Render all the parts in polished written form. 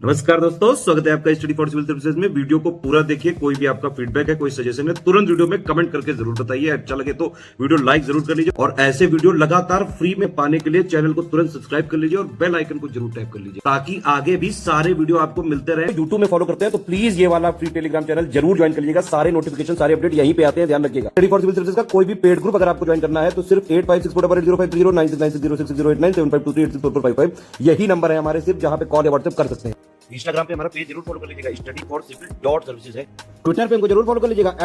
नमस्कार दोस्तों, स्वागत है आपका स्टडी फॉर सिविल सर्विसेज में। वीडियो को पूरा देखिए। कोई भी आपका फीडबैक है, कोई सजेशन है, तुरंत वीडियो में कमेंट करके जरूर बताइए। अच्छा लगे तो वीडियो लाइक जरूर कर लीजिए और ऐसे वीडियो लगातार फ्री में पाने के लिए चैनल को तुरंत सब्सक्राइब कर लीजिए और बेल आइकन को जरूर टैप कर लीजिए ताकि आगे भी सारे वीडियो आपको मिलते रहे। यूट्यूब में फॉलो करते हैं तो प्लीज ये वाला फ्री टेलीग्राम चैनल जरूर ज्वाइन कर लीजिएगा। सारे नोटिफिकेशन, सारे अपडेट यहीं पे आते हैं, ध्यान रखिएगा। स्टडी फॉर सिविल सर्विसेज का कोई भी पेड ग्रुप अगर आपको ज्वाइन करना है तो सिर्फ 85648056060609797523864455 यही नंबर है हमारे, सिर्फ जहां पे कॉल या व्हाट्सएप कर सकते हैं। इंस्टाग्राम पे हमारा पेज जरूर फॉलो कर लीजिएगा, स्टडी फॉर सिविल .सर्विसेज है। ट्विटर पे हमको जरूर फॉलो कर लीजिएगा,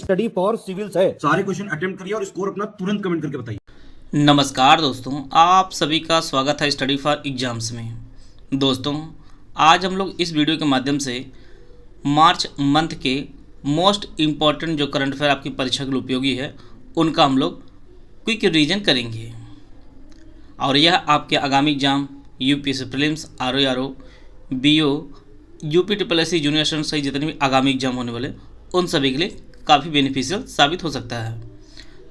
@study for civils है। सारे क्वेश्चन अटेम्प्ट करिए और स्कोर अपना तुरंत कमेंट करके बताइए। नमस्कार दोस्तों, आप सभी का स्वागत है स्टडी फॉर एग्जाम्स में। दोस्तों, आज हम लोग इस वीडियो के माध्यम से मार्च मंथ के मोस्ट इम्पॉर्टेंट जो करंट अफेयर आपकी परीक्षा के लिए उपयोगी है उनका हम लोग क्विक रिवीजन करेंगे। और यह आपके आगामी exam UPSC prelims, RO, BO, UP SSC junior student सहित जितने भी आगामी एग्जाम होने वाले उन सभी के लिए काफ़ी बेनिफिशियल साबित हो सकता है।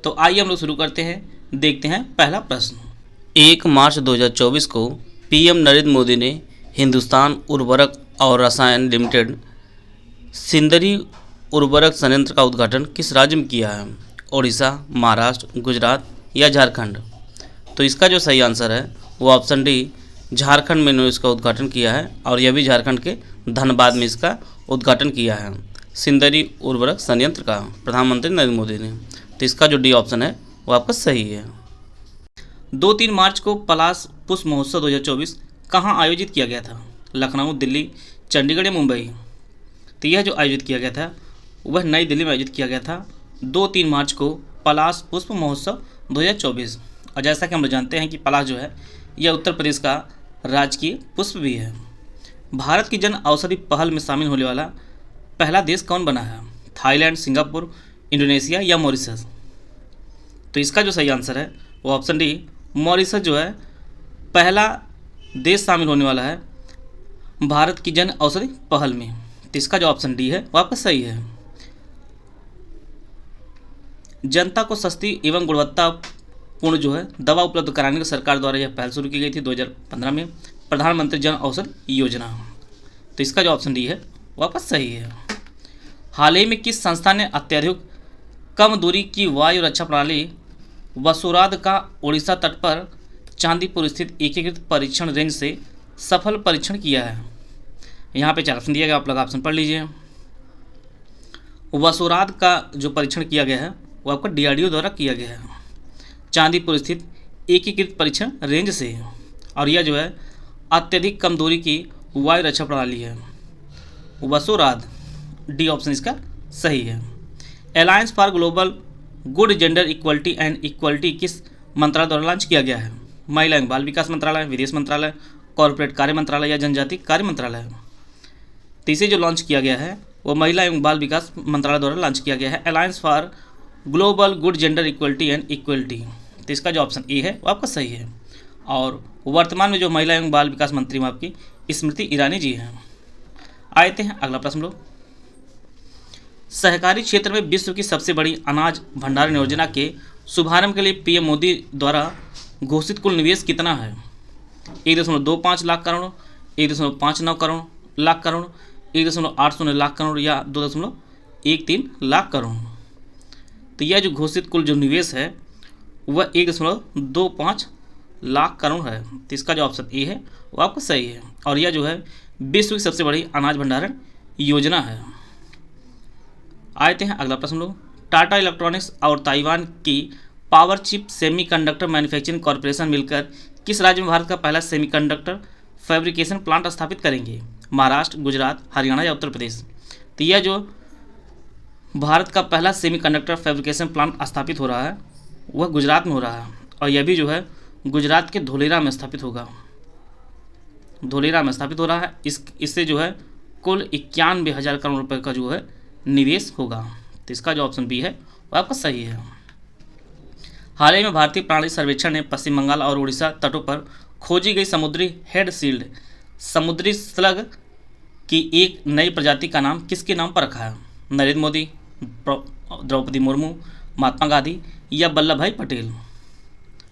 तो आइए हम लोग शुरू करते हैं। देखते हैं पहला प्रश्न। 1 मार्च 2024 को पीएम नरेंद्र मोदी ने हिंदुस्तान उर्वरक और रसायन लिमिटेड सिंदरी उर्वरक संयंत्र का उद्घाटन किस राज्य में किया है? ओडिशा, महाराष्ट्र, गुजरात या झारखंड? तो इसका जो सही आंसर है वो ऑप्शन डी, झारखंड में इसका उद्घाटन किया है और यह भी झारखंड के धनबाद में इसका उद्घाटन किया है, सिंदरी उर्वरक संयंत्र का, प्रधानमंत्री नरेंद्र मोदी ने। तो इसका जो डी ऑप्शन है वो आपका सही है। 2-3 मार्च को पलाश पुष्प महोत्सव 2024 कहाँ आयोजित किया गया था? लखनऊ, दिल्ली, चंडीगढ़ या मुंबई? तो यह जो आयोजित किया गया था वह नई दिल्ली में आयोजित किया गया था 2-3 मार्च को पलाश पुष्प महोत्सव 2024। और जैसा कि हम लोग जानते हैं कि पलाश जो है यह उत्तर प्रदेश का राजकीय पुष्प भी है। भारत की जन औषधि पहल में शामिल होने वाला पहला देश कौन बना है? थाईलैंड, सिंगापुर, इंडोनेशिया या मॉरिशस? तो इसका जो सही आंसर है वो ऑप्शन डी, मॉरिशस जो है पहला देश शामिल होने वाला है भारत की जन औषधि पहल में। तो इसका जो ऑप्शन डी है वो आपका सही है। जनता को सस्ती एवं गुणवत्तापूर्ण जो है दवा उपलब्ध कराने की सरकार द्वारा यह पहल शुरू की गई थी 2015 में, प्रधानमंत्री जन औषधि योजना। तो इसका जो ऑप्शन डी है वो आपका सही है। हाल ही में किस संस्था ने अत्यधिक कम दूरी की वायु रक्षा प्रणाली वसुराद का ओडिशा तट पर चांदीपुर स्थित एकीकृत परीक्षण रेंज से सफल परीक्षण किया है? यहाँ पे 4 ऑप्शन दिया गया, आप लोग ऑप्शन पढ़ लीजिए। वसुराद का जो परीक्षण किया गया है वो आपका DRDO द्वारा किया गया है, चांदीपुर स्थित एकीकृत परीक्षण रेंज से। और यह जो है अत्यधिक कम दूरी की वायु रक्षा प्रणाली है, वसुराद। डी ऑप्शन इसका सही है। Alliance for global good gender equality and equality किस मंत्रालय द्वारा लॉन्च किया गया है? महिला एवं बाल विकास मंत्रालय, विदेश मंत्रालय, कॉर्पोरेट कार्य मंत्रालय या जनजाति कार्य मंत्रालय? तो इसे जो लॉन्च किया गया है वो महिला एवं बाल विकास मंत्रालय द्वारा लॉन्च किया गया है, alliance for global good gender equality and equality. तो इसका जो ऑप्शन ए है वो आपका सही है। और वर्तमान में जो महिला एवं बाल विकास मंत्री में आपकी स्मृति ईरानी जी हैं। आते हैं अगला प्रश्न लोग। सहकारी क्षेत्र में विश्व की सबसे बड़ी अनाज भंडारण योजना के शुभारंभ के लिए पीएम मोदी द्वारा घोषित कुल निवेश कितना है? 1.25 लाख करोड़, 1.59 करोड़ लाख करोड़, 1.80 लाख करोड़ या 2.13 लाख करोड़? तो यह जो घोषित कुल जो निवेश है वह 1.25 लाख करोड़ है। तो इसका जो ऑप्शन ए है वो आपका सही है। और यह जो है विश्व की सबसे बड़ी अनाज भंडारण योजना है। आते हैं अगला प्रश्न लोग। टाटा इलेक्ट्रॉनिक्स और ताइवान की power chip semiconductor manufacturing corporation मिलकर किस राज्य में भारत का पहला सेमीकंडक्टर फैब्रिकेशन प्लांट स्थापित करेंगे? महाराष्ट्र, गुजरात, हरियाणा या उत्तर प्रदेश? तो यह जो भारत का पहला सेमीकंडक्टर फैब्रिकेशन प्लांट स्थापित हो रहा है वह गुजरात में हो रहा है। और यह भी जो है गुजरात के धोलेरा में स्थापित होगा, धोलेरा में स्थापित हो रहा है। इससे जो है कुल 91,000 करोड़ रुपए का जो है निवेश होगा। तो इसका जो ऑप्शन बी है वो आपका सही है। हाल ही में भारतीय प्राणी सर्वेक्षण ने पश्चिम बंगाल और उड़ीसा तटों पर खोजी गई समुद्री हेड सील्ड समुद्री स्लग की एक नई प्रजाति का नाम किसके नाम पर रखा है? नरेंद्र मोदी, द्रौपदी मुर्मू, महात्मा गांधी या वल्लभ भाई पटेल?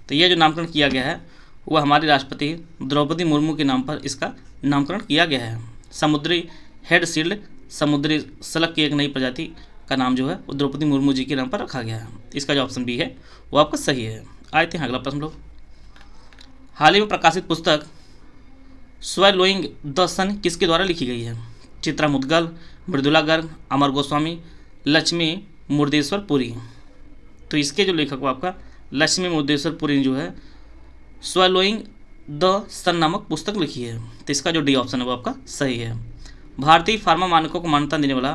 तो यह जो नामकरण किया गया है वह हमारी राष्ट्रपति द्रौपदी मुर्मू के नाम पर इसका नामकरण किया गया है। समुद्री हेड सील्ड समुद्री स्लग की एक नई प्रजाति का नाम जो है वो द्रौपदी मुर्मू जी के नाम पर रखा गया है। इसका जो ऑप्शन बी है वो आपका सही है। आते हैं अगला प्रश्न लोग। हाल ही में प्रकाशित पुस्तक स्वैलोइंग द सन किसके द्वारा लिखी गई है? चित्रा मुद्गल, मृदुला गर्ग, अमर गोस्वामी, लक्ष्मी मुर्देश्वर पुरी। तो इसके जो लेखक वो आपका लक्ष्मी मुर्देश्वर पुरी ने जो है स्वैलोइंग द सन नामक पुस्तक लिखी है। तो इसका जो डी ऑप्शन है वो आपका सही है। भारतीय फार्मा मानकों को मान्यता देने वाला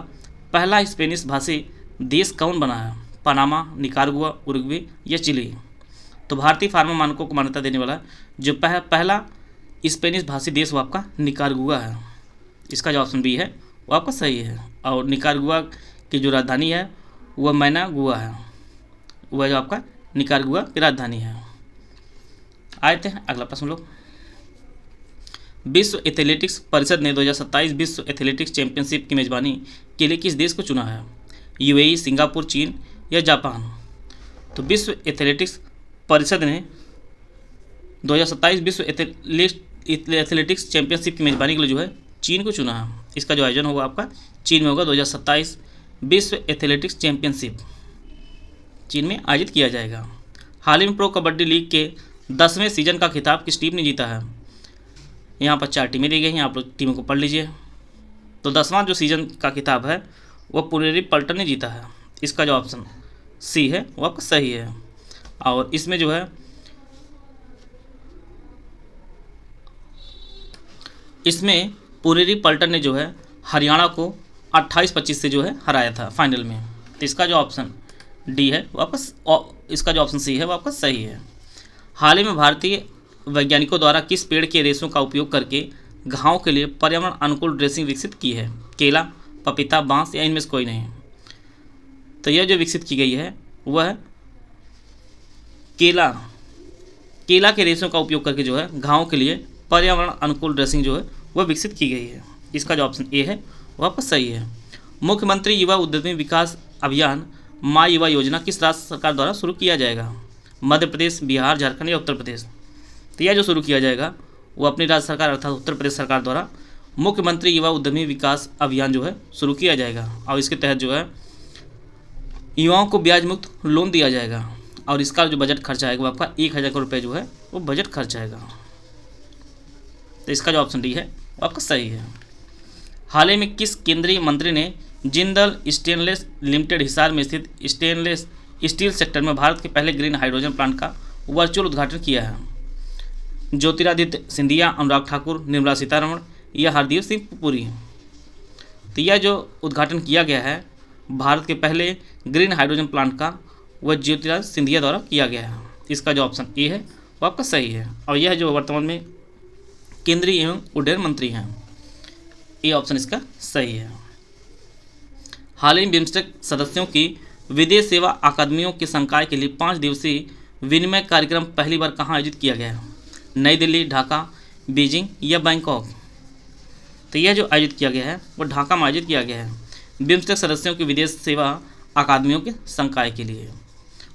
पहला स्पेनिश भाषी देश कौन बना है? पनामा, निकारागुआ, उरुग्वे या चिली। तो भारतीय फार्मा मानकों को मान्यता देने वाला जो पहला स्पेनिश भाषी देश वो आपका निकारागुआ है। इसका जो ऑप्शन बी है वो आपका सही है। और निकारागुआ की जो राजधानी है वह मैनागुआ है। वह जो आपका निकारागुआ की राजधानी है। आते हैं अगला प्रश्न लोग। विश्व एथलेटिक्स परिषद ने 2027 विश्व एथलेटिक्स चैंपियनशिप की मेजबानी के लिए किस देश को चुना है? यूएई, सिंगापुर, चीन या जापान। तो विश्व एथलेटिक्स परिषद ने 2027 विश्व एथलेटिक्स चैंपियनशिप की मेजबानी के लिए जो है चीन को चुना है। इसका जो आयोजन होगा आपका चीन में होगा। 2027 विश्व एथलेटिक्स चैंपियनशिप चीन में आयोजित किया जाएगा। हाल ही में प्रो कबड्डी लीग के 10वें सीजन का खिताब किस टीम ने जीता है? यहाँ पर 4 टीमें दी गई हैं, आप लोग टीमों को पढ़ लीजिए। तो 10वां जो सीजन का खिताब है वह पुनेरी पल्टन ने जीता है। इसका जो ऑप्शन सी है वो आपका सही है। और इसमें जो है इसमें पुनेरी पल्टन ने जो है हरियाणा को 28-25 से जो है हराया था फाइनल में। तो इसका जो ऑप्शन डी है वो आपका इसका जो ऑप्शन सी है वो आपका सही है। हाल ही में भारतीय वैज्ञानिकों द्वारा किस पेड़ के रेशों का उपयोग करके घावों के लिए पर्यावरण अनुकूल ड्रेसिंग विकसित की है? केला, पपीता, बांस या इनमें से कोई नहीं। तो यह जो विकसित की गई है वह केला के रेशों का उपयोग करके जो है घावों के लिए पर्यावरण अनुकूल ड्रेसिंग जो है वह विकसित की गई है। इसका जो ऑप्शन ए है वह आपका सही है। मुख्यमंत्री युवा उद्यमी विकास अभियान माँ युवा योजना किस राज्य सरकार द्वारा शुरू किया जाएगा? मध्य प्रदेश, बिहार, झारखंड या उत्तर प्रदेश। तो यह जो शुरू किया जाएगा वो अपनी राज्य सरकार अर्थात उत्तर प्रदेश सरकार द्वारा मुख्यमंत्री युवा उद्यमी विकास अभियान जो है शुरू किया जाएगा। और इसके तहत जो है युवाओं को ब्याज मुक्त लोन दिया जाएगा। और इसका जो बजट खर्च आएगा वो आपका 1000 करोड़ रुपये जो है वो बजट खर्च आएगा। तो इसका जो ऑप्शन डी है वो आपका सही है। हाल ही में किस केंद्रीय मंत्री ने जिंदल स्टेनलेस लिमिटेड हिसार में स्थित स्टेनलेस स्टील सेक्टर में भारत के पहले ग्रीन हाइड्रोजन प्लांट का वर्चुअल उद्घाटन किया है? ज्योतिरादित्य सिंधिया, अनुराग ठाकुर, निर्मला सीतारमण या हरदीप सिंह पुरी। तो यह जो उद्घाटन किया गया है भारत के पहले ग्रीन हाइड्रोजन प्लांट का वह ज्योतिरादित्य सिंधिया द्वारा किया गया है। इसका जो ऑप्शन ए है वो आपका सही है। और यह जो वर्तमान में केंद्रीय एवं उड्डयन मंत्री हैं, ये ऑप्शन इसका सही है। हाल ही में बिम्स्टेक सदस्यों की विदेश सेवा अकादमियों के संकाय के लिए 5 दिवसीय विनिमय कार्यक्रम पहली बार कहाँ आयोजित किया गया है? नई दिल्ली, ढाका, बीजिंग या बैंकॉक। तो यह जो आयोजित किया गया है वो ढाका में आयोजित किया गया है बिम्स्टेक सदस्यों की विदेश सेवा अकादमियों के संकाय के लिए।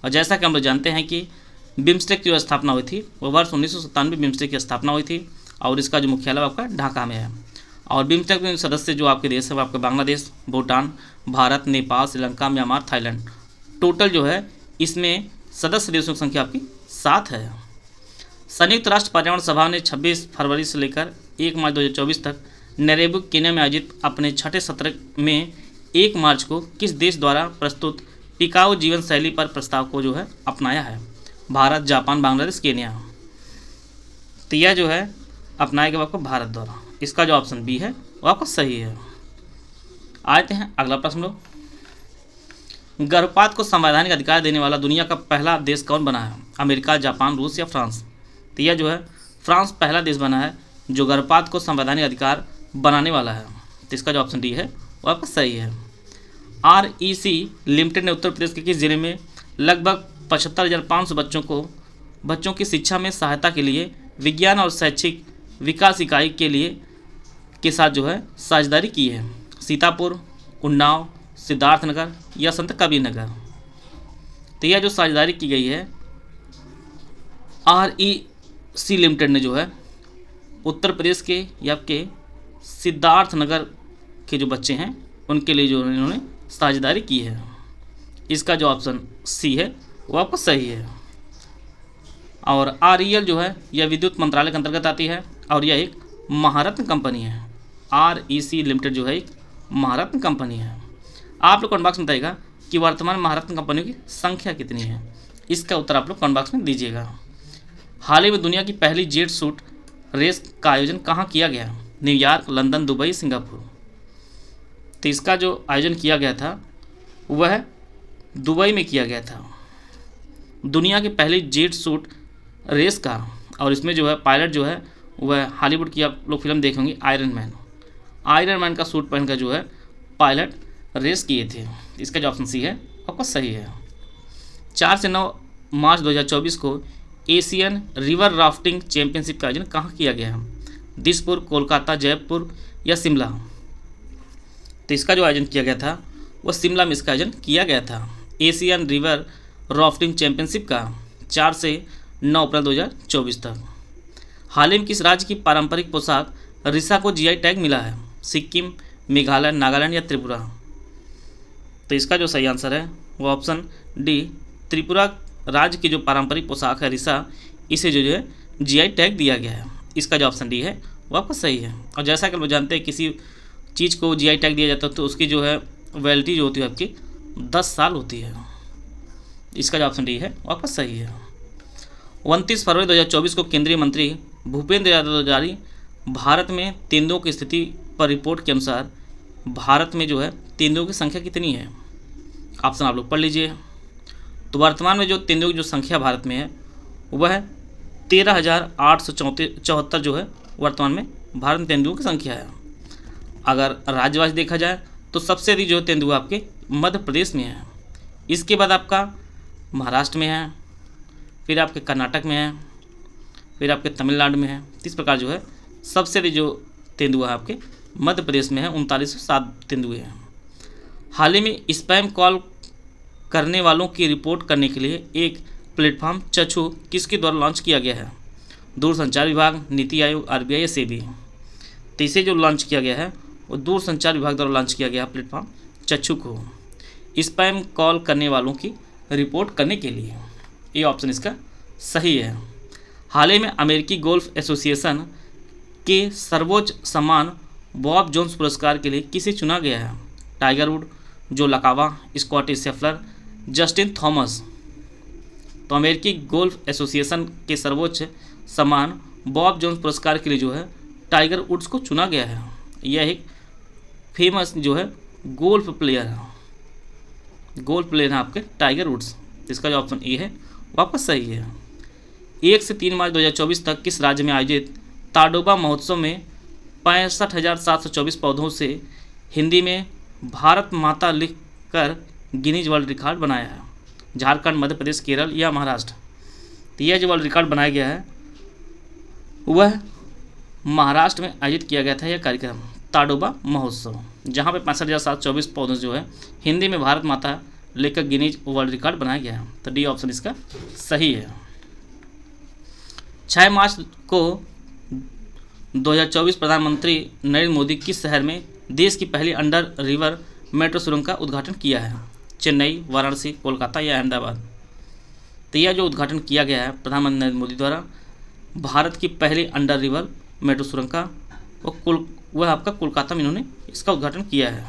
और जैसा कि हम लोग जानते हैं कि बिम्स्टेक की जो स्थापना हुई थी वो वर्ष 1997 बिम्स्टेक की स्थापना हुई थी। और इसका जो मुख्यालय आपका ढाका में है। और बिम्स्टेक में सदस्य जो आपके देश है वो आपके Bangladesh, Bhutan, Bharat, Nepal, Sri Lanka, Myanmar, Thailand. Total जो है इसमें सदस्य देशों की संख्या आपकी 7 है। संयुक्त राष्ट्र पर्यावरण सभा ने 26 फरवरी से लेकर 1 मार्च 2024 तक नैरोबी, केन्या में आयोजित अपने 6ठे सत्र में 1 मार्च को किस देश द्वारा प्रस्तुत टिकाऊ जीवन शैली पर प्रस्ताव को जो है अपनाया है? Bharat, Japan, Bangladesh, Kenya. तो यह जो है अपनाया गया आपको भारत द्वारा। इसका जो ऑप्शन बी है वो आपका सही है। आते हैं अगला प्रश्न लोग। गर्भपात को संवैधानिक अधिकार देने वाला दुनिया का पहला देश कौन बना है? अमेरिका, जापान, रूस या फ्रांस। तो यह जो है फ्रांस पहला देश बना है जो गर्भपात को संवैधानिक अधिकार बनाने वाला है। तो इसका जो ऑप्शन डी है वो आपका सही है। REC लिमिटेड ने उत्तर प्रदेश के किस जिले में लगभग 75,500 बच्चों की शिक्षा में सहायता के लिए विज्ञान और शैक्षिक विकास इकाई के साथ जो है साझेदारी की है? सीतापुर, उन्नाव, सिद्धार्थनगर या संत कबीर नगर। तो यह जो साझेदारी की गई है REC लिमिटेड ने जो है उत्तर प्रदेश के या आपके सिद्धार्थनगर के जो बच्चे हैं उनके लिए जो इन्होंने साझेदारी की है। इसका जो ऑप्शन सी है वो आपका सही है। और REL जो है यह विद्युत मंत्रालय के अंतर्गत आती है और यह एक महारत्न कंपनी है। REC लिमिटेड जो है एक महारत्न कंपनी है। आप लोग कमेंट बॉक्स में बताइएगा कि वर्तमान महारत्न कंपनियों की संख्या कितनी है। इसका उत्तर आप लोग कमेंट बॉक्स में दीजिएगा। हाल ही में दुनिया की पहली जेट सूट रेस का आयोजन कहाँ किया गया? New York, London, Dubai, Singapore. तो इसका जो आयोजन किया गया था वह दुबई में किया गया था। दुनिया की पहली जेट सूट रेस का, और इसमें जो है पायलट जो है वह हॉलीवुड की आप लोग फिल्म देखेंगे आयरन मैन का सूट पहनकर जो है पायलट रेस किए थे। इसका जो ऑप्शन सी है आपका सही है। 4 से 9 मार्च 2024 को एशियन रिवर राफ्टिंग चैंपियनशिप का आयोजन कहाँ किया गया है? दिसपुर, कोलकाता, जयपुर या शिमला। तो इसका जो आयोजन किया गया था वह शिमला में इसका आयोजन किया गया था। एशियन रिवर राफ्टिंग चैंपियनशिप का 4 से 9 अप्रैल 2024 तक। हाल ही में किस राज्य की पारंपरिक पोशाक रिसा को GI टैग मिला है? सिक्किम, मेघालय, नागालैंड या त्रिपुरा। तो इसका जो सही आंसर है वो ऑप्शन डी, त्रिपुरा राज्य की जो पारंपरिक पोशाक है रिसा, इसे जो है GI टैग दिया गया है। इसका जो ऑप्शन डी है वो आपका सही है। और जैसा कि हम जानते हैं किसी चीज़ को GI टैग दिया जाता है तो उसकी जो है वैलिडिटी जो होती है आपकी 10 साल होती है। इसका जो ऑप्शन डी है वो आपका सही है। 29 फरवरी 2024 को केंद्रीय मंत्री भूपेंद्र यादव द्वारा भारत में तेंदुओं की स्थिति पर रिपोर्ट के अनुसार भारत में जो है तेंदुओं की संख्या कितनी है? ऑप्शन आप लोग पढ़ लीजिए। तो वर्तमान में जो तेंदुओं की जो संख्या भारत में है वह 13,874 जो है वर्तमान में भारत में तेंदुओं की संख्या है। अगर राज्यवाइज देखा जाए तो सबसे अधिक जो तेंदुआ आपके मध्य प्रदेश में है, इसके बाद आपका महाराष्ट्र में है, फिर आपके कर्नाटक में है, फिर आपके तमिलनाडु में है। इस प्रकार जो है सबसे अधिक जो तेंदुआ है आपके मध्य प्रदेश में है, 3907 तेंदुए हैं। हाल ही में स्पैम कॉल करने वालों की रिपोर्ट करने के लिए एक प्लेटफॉर्म चक्षु किसके द्वारा लॉन्च किया गया है? दूरसंचार विभाग, नीति आयोग, RBI या सेबी। तो इसे जो लॉन्च किया गया है वो दूरसंचार विभाग द्वारा लॉन्च किया गया प्लेटफॉर्म चक्षु को स्पैम कॉल करने वालों की रिपोर्ट करने के लिए। ये ऑप्शन इसका सही है। हाल ही में अमेरिकी गोल्फ एसोसिएशन के सर्वोच्च सम्मान बॉब जोन्स पुरस्कार के लिए किसे चुना गया है? टाइगर वुड, जो लकावा, स्कॉटी शेफलर, जस्टिन थॉमस। तो अमेरिकी गोल्फ एसोसिएशन के सर्वोच्च सम्मान बॉब जोन्स पुरस्कार के लिए जो है टाइगर वुड्स को चुना गया है। यह एक फेमस जो है गोल्फ प्लेयर है आपके टाइगर वुड्स। इसका जो ऑप्शन ए है वो आपका सही है। 1 से 3 मार्च 2024 तक किस राज्य में आयोजित ताडोबा महोत्सव में 65,724 पौधों से हिंदी में भारत माता लिखकर गिनीज वर्ल्ड रिकॉर्ड बनाया है? झारखंड, मध्य प्रदेश, केरल या महाराष्ट्र। तो यह जो वर्ल्ड रिकॉर्ड बनाया गया है वह महाराष्ट्र में आयोजित किया गया था यह कार्यक्रम ताडोबा महोत्सव, जहाँ पे 65,724 पौधों जो है हिंदी में भारत माता लेकर गिनीज वर्ल्ड रिकॉर्ड बनाया गया है। तो डी ऑप्शन इसका सही है। 6 मार्च को 2024 प्रधानमंत्री नरेंद्र मोदी किस शहर में देश की पहली अंडर रिवर मेट्रो सुरंग का उद्घाटन किया है? चेन्नई, वाराणसी, कोलकाता या अहमदाबाद। तो यह जो उद्घाटन किया गया है प्रधानमंत्री नरेंद्र मोदी द्वारा भारत की पहली अंडर रिवर मेट्रो सुरंग का वह आपका कोलकाता में इन्होंने इसका उद्घाटन किया है।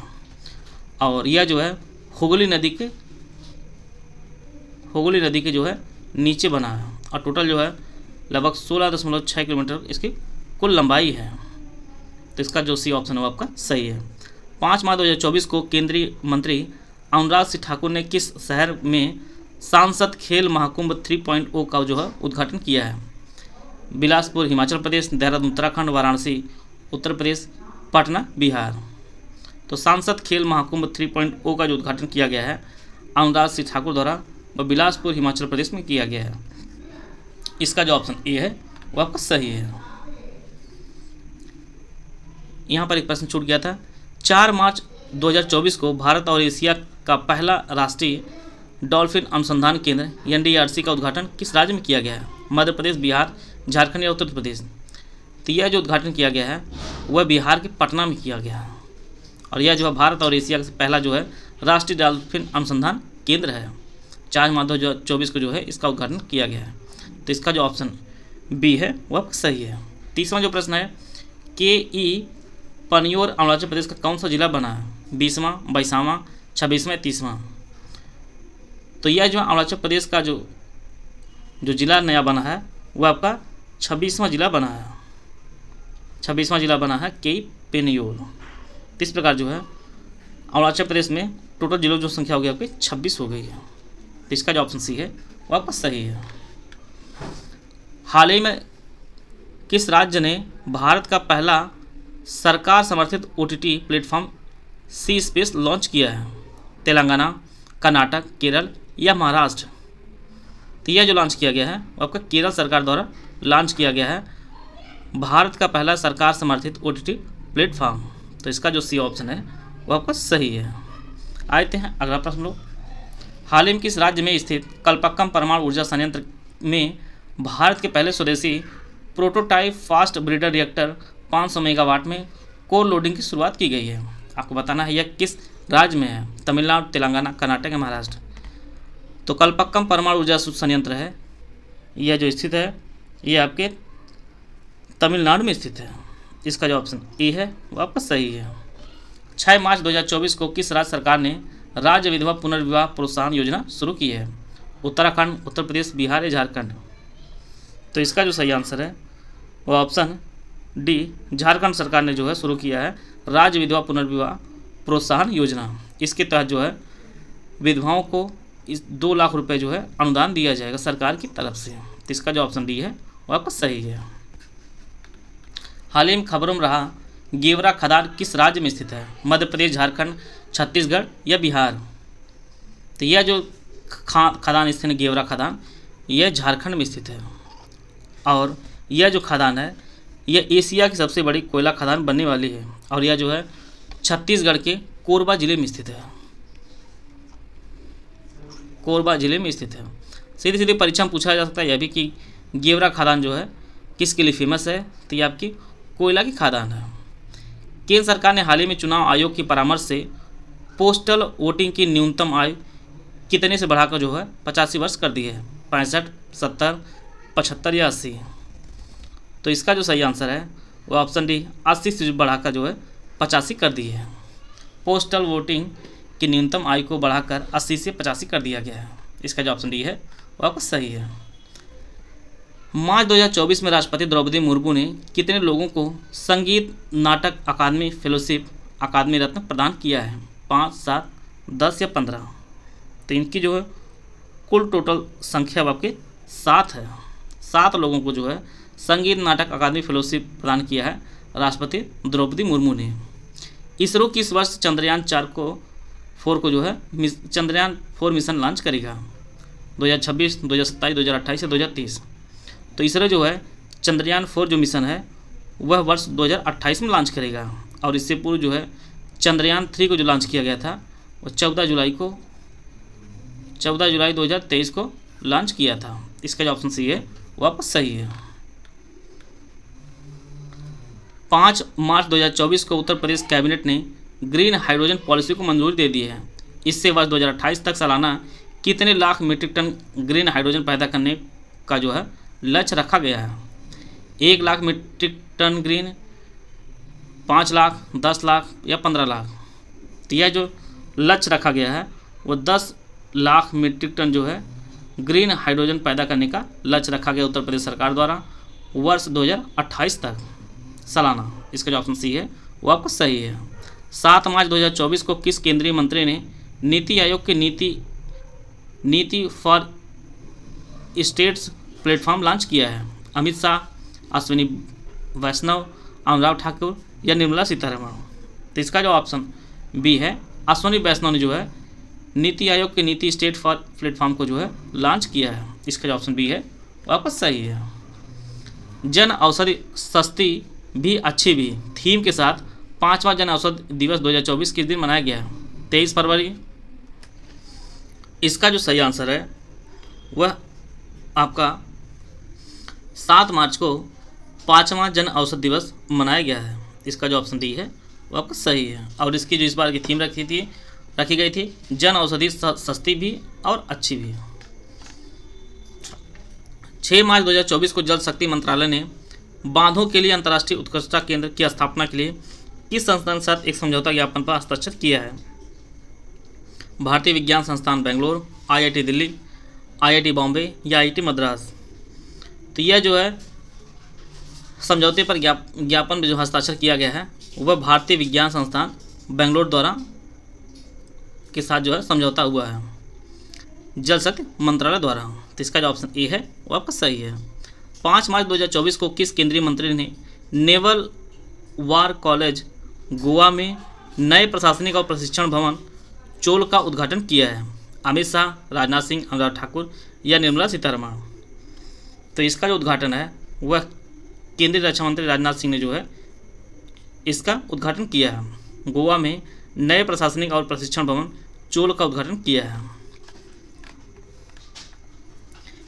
और यह जो है हुगली नदी के जो है नीचे बना है और टोटल जो है लगभग 16.6 किलोमीटर इसकी कुल लंबाई है। तो इसका जो सी ऑप्शन है वो आपका सही है। 5 मार्च 2024 को केंद्रीय मंत्री अनुराग सिंह ठाकुर ने किस शहर में सांसद खेल महाकुंभ 3.0 का जो है उद्घाटन किया है? बिलासपुर, हिमाचल प्रदेश, देहरादून उत्तराखंड, वाराणसी उत्तर प्रदेश, पटना बिहार। तो सांसद खेल महाकुंभ 3.0 का जो उद्घाटन किया गया है अनुराग सिंह ठाकुर द्वारा वह बिलासपुर हिमाचल प्रदेश में किया गया है। इसका जो ऑप्शन ए है वो आपका सही है। यहाँ पर एक प्रश्न छूट गया था। 4 मार्च 2024 को भारत और एशिया का पहला राष्ट्रीय डॉल्फिन अनुसंधान केंद्र NDRC का उद्घाटन किस राज्य में किया गया है? मध्य प्रदेश, बिहार, झारखंड या उत्तर प्रदेश। तो यह जो उद्घाटन किया गया है वह बिहार के पटना में किया गया है। और यह जो है भारत और एशिया का पहला जो है राष्ट्रीय डॉल्फिन अनुसंधान केंद्र है। 4 मार्च 2024 को जो है इसका उद्घाटन किया गया है। तो इसका जो ऑप्शन बी है वह सही है। तीसरा जो प्रश्न है, के पनियोर अरुणाचल प्रदेश का कौन सा जिला बना है? 20वां, 22वां, 26वां, 30वां? तो यह जो अरुणाचल प्रदेश का जो जिला नया बना है वह आपका 26वां जिला बना है। 26वां जिला बना है के पेनियोर। इस प्रकार जो है अरुणाचल प्रदेश में टोटल जिलों जो संख्या हो गई आपकी 26 हो गई है। तो इसका जो ऑप्शन सी है वह आपका सही है। हाल ही में किस राज्य ने भारत का पहला सरकार समर्थित OTT प्लेटफॉर्म सी स्पेस लॉन्च किया है? तेलंगाना, कर्नाटक, केरल या महाराष्ट्र? तो यह जो लॉन्च किया गया है वो आपका केरल सरकार द्वारा लॉन्च किया गया है, भारत का पहला सरकार समर्थित OTT प्लेटफॉर्म। तो इसका जो सी ऑप्शन है वो आपका सही है। आते हैं अगला प्रश्न लोग। हाल ही में किस राज्य में स्थित कल्पक्कम परमाणु ऊर्जा संयंत्र में भारत के पहले स्वदेशी prototype fast breeder reactor 500 megawatt में कोर लोडिंग की शुरुआत की गई है? आपको बताना है यह किस राज्य में है? तमिलनाडु, तेलंगाना, कर्नाटक या महाराष्ट्र? तो कल्पक्कम परमाणु ऊर्जा संयंत्र है यह जो स्थित है ये आपके तमिलनाडु में स्थित है। इसका जो ऑप्शन ए है वो आपका सही है। 6 मार्च 2024 को किस राज्य सरकार ने राज्य विधवा पुनर्विवाह प्रोत्साहन योजना शुरू की है? उत्तराखंड, उत्तर प्रदेश, बिहार या झारखंड? तो इसका जो सही आंसर है वो ऑप्शन डी, झारखंड सरकार ने जो है शुरू किया है राज्य विधवा पुनर्विवाह प्रोत्साहन योजना। इसके तहत जो है विधवाओं को इस 2 लाख रुपए जो है अनुदान दिया जाएगा सरकार की तरफ से। तो इसका जो ऑप्शन डी है वो आपका सही है। हाल ही में खबरों में रहा गेवरा खदान किस राज्य में स्थित है? मध्य प्रदेश, झारखंड, छत्तीसगढ़ या बिहार? तो यह जो खदान स्थित है गेवरा खदान यह झारखंड में स्थित है। और यह जो खदान है यह एशिया की सबसे बड़ी कोयला खदान बनने वाली है। और यह जो है छत्तीसगढ़ के कोरबा जिले में स्थित है। कोरबा जिले में स्थित है। सीधे सीधे परीक्षा में पूछा जा सकता है यह भी कि गेवरा खदान जो है किसके लिए फेमस है? तो ये आपकी कोयला की खदान है। केंद्र सरकार ने हाल ही में चुनाव आयोग की परामर्श से पोस्टल वोटिंग की न्यूनतम आयु कितने से बढ़ाकर जो है 85 वर्ष कर दी है? 65, 70, 75 या 80? तो इसका जो सही आंसर है वो ऑप्शन डी, 80 से बढ़ाकर जो है 85 कर दी है। पोस्टल वोटिंग की न्यूनतम आयु को बढ़ाकर 80 से 85 कर दिया गया है। इसका जो ऑप्शन डी है वो आपका सही है। मार्च 2024 में राष्ट्रपति द्रौपदी मुर्मू ने कितने लोगों को संगीत नाटक अकादमी फेलोशिप अकादमी रत्न प्रदान किया है? 5, 7, 10 या 15? तो इनकी जो है कुल टोटल संख्या आपके 7 है। 7 लोगों को जो है संगीत नाटक अकादमी फेलोशिप प्रदान किया है राष्ट्रपति द्रौपदी मुर्मू ने। इसरो किस वर्ष चंद्रयान 4 को जो है चंद्रयान 4 मिशन लॉन्च करेगा? 2026, 2027, 2028 या 2030? तो इसरो जो है चंद्रयान 4 जो मिशन है वह वर्ष 2028 में लॉन्च करेगा। और इससे पूर्व जो है चंद्रयान 3 को जो लॉन्च किया गया था वो 14 जुलाई 2023 को लॉन्च किया था। इसका जो ऑप्शन सी है वो आपका सही है। 5 मार्च 2024 को उत्तर प्रदेश कैबिनेट ने ग्रीन हाइड्रोजन पॉलिसी को मंजूरी दे दी है। इससे वर्ष 2028 तक सालाना कितने lakh metric tonne green hydrogen पैदा करने का जो है लक्ष्य रखा गया है? 1 lakh metric tonne green, 5 lakh, 10 lakh या 15 लाख? तो यह जो लक्ष्य रखा गया है वो 10 लाख मीट्रिक टन जो है ग्रीन हाइड्रोजन पैदा करने का लक्ष्य रखा गया उत्तर प्रदेश सरकार द्वारा वर्ष 2028 तक सालाना। इसका जो ऑप्शन सी है वो आपका सही है। 7 मार्च 2024 को किस केंद्रीय मंत्री ने नीति आयोग के नीति फॉर स्टेट्स प्लेटफॉर्म लॉन्च किया है? अमित शाह, अश्विनी वैष्णव, अनुराग ठाकुर या निर्मला सीतारमण? तो इसका जो ऑप्शन बी है अश्विनी वैष्णव ने जो है नीति आयोग के नीति स्टेट फॉर प्लेटफॉर्म को जो है लॉन्च किया है। इसका जो ऑप्शन बी है वो आपका सही है। जन औषधि सस्ती भी अच्छी भी थीम के साथ 5वां जन औषधि दिवस 2024 किस दिन मनाया गया है? 23 फरवरी? इसका जो सही आंसर है वह आपका 7 मार्च को 5वां जन औषधि दिवस मनाया गया है। इसका जो ऑप्शन डी है वो आपका सही है। और इसकी जो इस बार की थीम रखी गई थी, जन औषधि सस्ती भी और अच्छी भी। 6 मार्च 2024 को जल शक्ति मंत्रालय ने बांधों के लिए अंतर्राष्ट्रीय उत्कृष्टता केंद्र की स्थापना के लिए किस संस्थान के साथ एक समझौता ज्ञापन पर हस्ताक्षर किया है? भारतीय विज्ञान संस्थान बेंगलोर, IIT दिल्ली, IIT बॉम्बे या IIT मद्रास। तो यह जो है समझौते पर ज्ञापन में जो हस्ताक्षर किया गया है वह भारतीय विज्ञान संस्थान बेंगलोर द्वारा के साथ जो है समझौता हुआ है जल शक्ति मंत्रालय द्वारा। तो इसका जो ऑप्शन ए है वो आपका सही है। 5 मार्च 2024 को किस केंद्रीय मंत्री ने नेवल वार कॉलेज गोवा में नए प्रशासनिक और प्रशिक्षण भवन चोल का उद्घाटन किया है? अमित शाह, राजनाथ सिंह, अनुराग ठाकुर या निर्मला सीतारमण। तो इसका जो उद्घाटन है वह केंद्रीय रक्षा मंत्री राजनाथ सिंह ने जो है इसका उद्घाटन किया है। गोवा में नए प्रशासनिक और प्रशिक्षण भवन चोल का उद्घाटन किया है।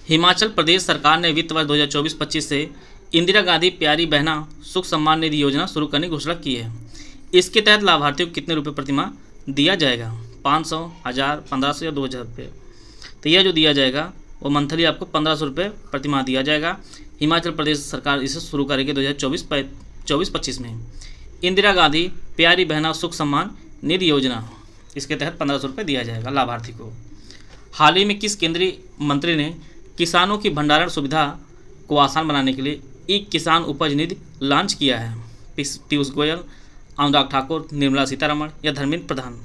हिमाचल प्रदेश सरकार ने वित्त वर्ष 2024-25 से इंदिरा गांधी प्यारी बहना सुख सम्मान निधि योजना शुरू करने की घोषणा की है। इसके तहत लाभार्थियों को कितने रुपए प्रतिमाह दिया जाएगा? 500, 1000, 1500 या 2000 रुपये। तो यह जो दिया जाएगा वो मंथली आपको 1500 रुपये प्रतिमाह दिया जाएगा। हिमाचल प्रदेश सरकार इसे शुरू करेगी 2024-25 में। इंदिरा गांधी प्यारी बहना सुख सम्मान निधि योजना, इसके तहत 1500 रुपये दिया जाएगा लाभार्थी को। हाल ही में किस केंद्रीय मंत्री ने किसानों की भंडारण सुविधा को आसान बनाने के लिए एक किसान उपज निधि लॉन्च किया है? पीयूष गोयल, अनुराग ठाकुर, निर्मला सीतारमण या धर्मेंद्र प्रधान।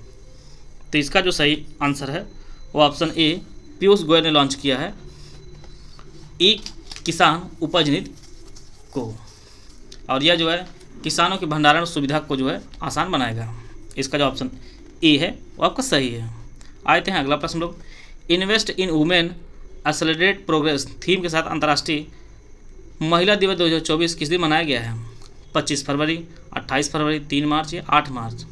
तो इसका जो सही आंसर है वो ऑप्शन ए पीयूष गोयल ने लॉन्च किया है एक किसान उपज निधि को। और यह जो है किसानों की भंडारण सुविधा को जो है आसान बनाएगा। इसका जो ऑप्शन ए है वो आपका सही है। आते हैं अगला प्रश्न लोग। Invest in women accelerate progress theme के साथ अंतर्राष्ट्रीय महिला दिवस 2024 किस दिन मनाया गया है? 25 फरवरी, 28 फरवरी, 3 मार्च या 8 मार्च।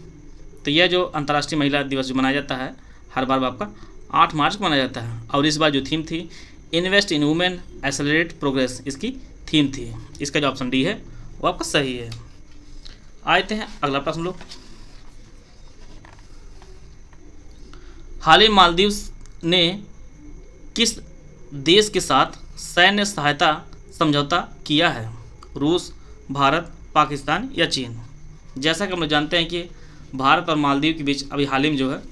तो यह जो अंतर्राष्ट्रीय महिला दिवस जो मनाया जाता है हर बार आपका 8 मार्च को मनाया जाता है। और इस बार जो थीम थी invest in women accelerate progress, इसकी थीम थी। इसका जो ऑप्शन डी है वो आपका सही है। आते हैं अगला प्रश्न लोग। हाल ही मालदीव ने किस देश के साथ सैन्य सहायता समझौता किया है? रूस, भारत, पाकिस्तान या चीन। जैसा कि हम लोग जानते हैं कि भारत और मालदीव के बीच अभी हाल ही में जो है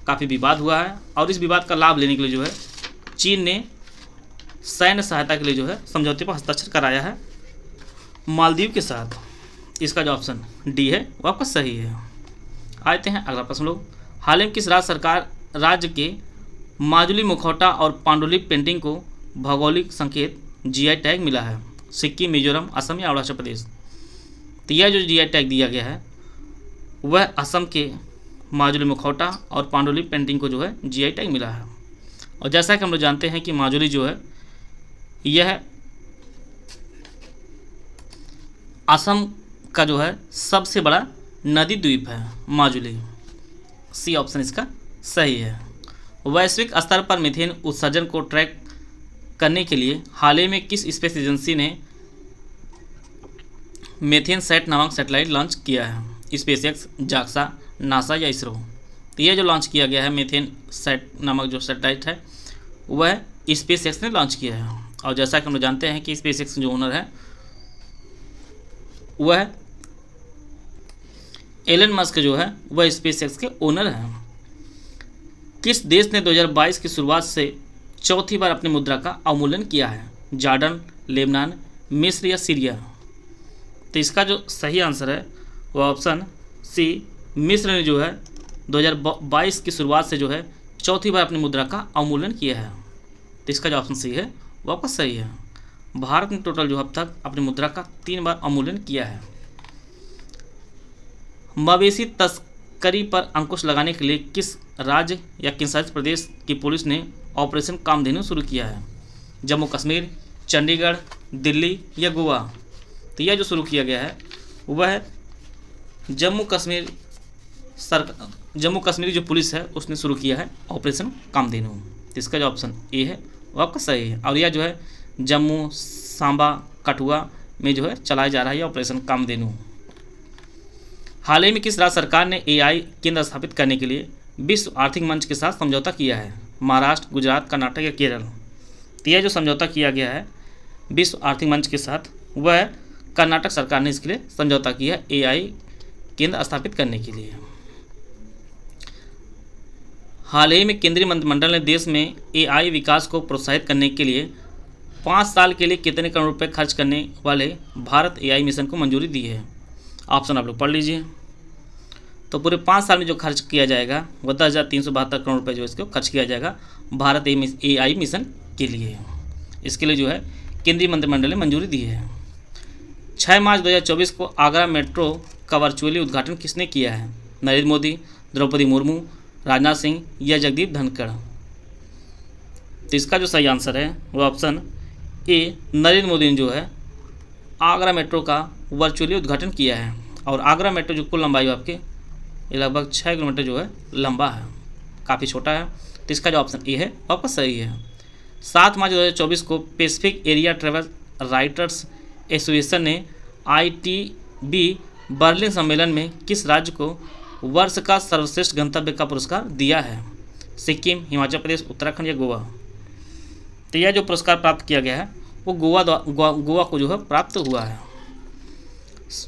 काफ़ी विवाद हुआ है और इस विवाद का लाभ लेने के लिए जो है चीन ने सैन्य सहायता के लिए जो है समझौते पर हस्ताक्षर कराया है मालदीव के साथ। इसका जो ऑप्शन डी है वो आपका सही है। आते हैं अगला प्रश्न लोग। हाल ही में किस राज्य के माजुली मुखौटा और पांडुलिपि पेंटिंग को भौगोलिक संकेत GI टैग मिला है? सिक्किम, मिजोरम, असम या अरुणाचल प्रदेश। तो यह जो GI टैग दिया गया है वह असम के माजुली मुखौटा और पांडुलिपि पेंटिंग को जो है GI टैग मिला है। और जैसा कि हम लोग जानते हैं कि माजुली जो है यह असम का जो है सबसे बड़ा नदी द्वीप है माजुली। सी ऑप्शन इसका सही है। वैश्विक स्तर पर मीथेन उत्सर्जन को ट्रैक करने के लिए हाल ही में किस स्पेस एजेंसी ने मीथेन सेट नामक सैटेलाइट लॉन्च किया है? स्पेसएक्स, जाक्सा, नासा या इसरो। तो यह जो लॉन्च किया गया है मीथेन सेट नामक जो सैटेलाइट है वह स्पेसएक्स ने लॉन्च किया है। और जैसा कि हम लोग जानते हैं कि स्पेसएक्स जो ओनर है वह एलन मस्क जो है वह स्पेसएक्स के ओनर हैं। किस देश ने 2022 की शुरुआत से चौथी बार अपनी मुद्रा का अवमूल्यन किया है? जॉर्डन, लेबनान, मिस्र या सीरिया। तो इसका जो सही आंसर है वो ऑप्शन सी मिस्र ने जो है 2022 की शुरुआत से जो है चौथी बार अपनी मुद्रा का अवमूल्यन किया है। तो इसका जो ऑप्शन सी है वो आपका सही है। भारत ने टोटल जो अब तक अपनी मुद्रा का 3 बार अवमूल्यन किया है। मवेशी तस्करी पर अंकुश लगाने के लिए किस राज्य या केंद्र शासित प्रदेश की पुलिस ने ऑपरेशन कामधेनु शुरू किया है? जम्मू कश्मीर, चंडीगढ़, दिल्ली या गोवा। तो यह जो शुरू किया गया है वह जम्मू कश्मीर जो पुलिस है उसने शुरू किया है ऑपरेशन कामधेनु। तो इसका जो ऑप्शन ए है वो आपका सही है। और यह जो है जम्मू, सांबा, कठुआ में जो है चलाया जा रहा है, ऑपरेशन कामधेनु। हाल ही में किस राज्य सरकार ने AI केंद्र स्थापित करने के लिए विश्व आर्थिक मंच के साथ समझौता किया है? महाराष्ट्र, गुजरात, कर्नाटक या केरल? तो यह जो समझौता किया गया है विश्व आर्थिक मंच के साथ, वह कर्नाटक सरकार ने इसके लिए समझौता किया है AI केंद्र स्थापित करने के लिए। हाल ही में केंद्रीय मंत्रिमंडल ने देश में AI विकास को प्रोत्साहित करने के लिए 5 साल के लिए कितने करोड़ रुपए खर्च करने वाले भारत AI मिशन को मंजूरी दी है? ऑप्शन आप लोग पढ़ लीजिए। तो पूरे 5 साल में जो खर्च किया जाएगा वह 10,372 करोड़ रुपए जो इसको खर्च किया जाएगा भारत AI मिशन के लिए। इसके लिए जो है केंद्रीय मंत्रिमंडल ने मंजूरी दी है। 6 मार्च 2024 को आगरा मेट्रो का वर्चुअली उद्घाटन किसने किया है? नरेंद्र मोदी, द्रौपदी मुर्मू, राजनाथ सिंह या जगदीप धनखड़? तो इसका जो सही आंसर है वो ऑप्शन ए, नरेंद्र मोदी ने जो है आगरा मेट्रो का वर्चुअली उद्घाटन किया है। और आगरा मेट्रो जो कुल लंबाई आपके ये लगभग 6 किलोमीटर जो है लंबा है, काफ़ी छोटा है। तो इसका जो ऑप्शन ए है आपका सही है। 7 मार्च 2024 को Pacific area travel writers association ने ITB बर्लिन सम्मेलन में किस राज्य को वर्ष का सर्वश्रेष्ठ गंतव्य का पुरस्कार दिया है? सिक्किम, हिमाचल प्रदेश, उत्तराखंड या गोवा? तो यह जो पुरस्कार प्राप्त किया गया है वो गोवा को जो है प्राप्त हुआ है,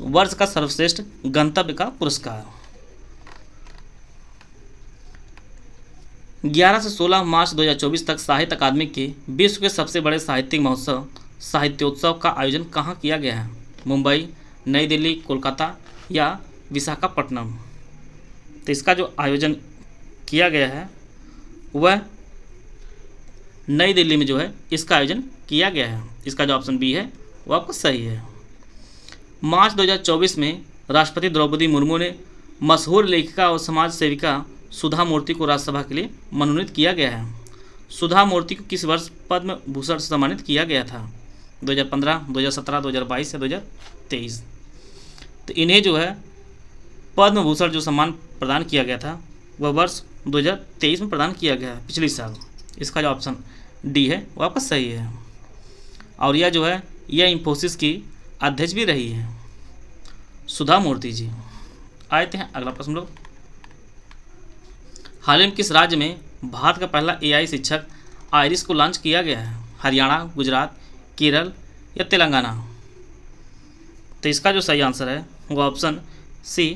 वर्ष का सर्वश्रेष्ठ गंतव्य का पुरस्कार। 11 से 16 मार्च 2024 तक साहित्य अकादमी के विश्व के सबसे बड़े साहित्यिक महोत्सव साहित्योत्सव का आयोजन कहाँ किया गया है? मुंबई, नई दिल्ली, कोलकाता या विशाखापट्टनम? तो इसका जो आयोजन किया गया है वह नई दिल्ली में जो है इसका आयोजन किया गया है। इसका जो ऑप्शन बी है वो आपका सही है। मार्च 2024 में राष्ट्रपति द्रौपदी मुर्मू ने मशहूर लेखिका और समाज सेविका सुधा मूर्ति को राज्यसभा के लिए मनोनीत किया गया है। सुधा मूर्ति को किस वर्ष पद्म भूषण से सम्मानित किया गया था? 2015, 2017, 2022 या 2023? तो इन्हें जो है पद्म भूषण जो सम्मान प्रदान किया गया था वह वर्ष 2023 में प्रदान किया गया है, पिछले साल। इसका जो ऑप्शन डी है वो आपका सही है। और यह जो है यह इंफोसिस की अध्यक्ष भी रही है सुधा मूर्ति जी। आते हैं अगला प्रश्न लोग। हाल ही में किस राज्य में भारत का पहला AI शिक्षक आयरिस को लॉन्च किया गया है? हरियाणा, गुजरात, केरल या तेलंगाना? तो इसका जो सही आंसर है वो ऑप्शन सी,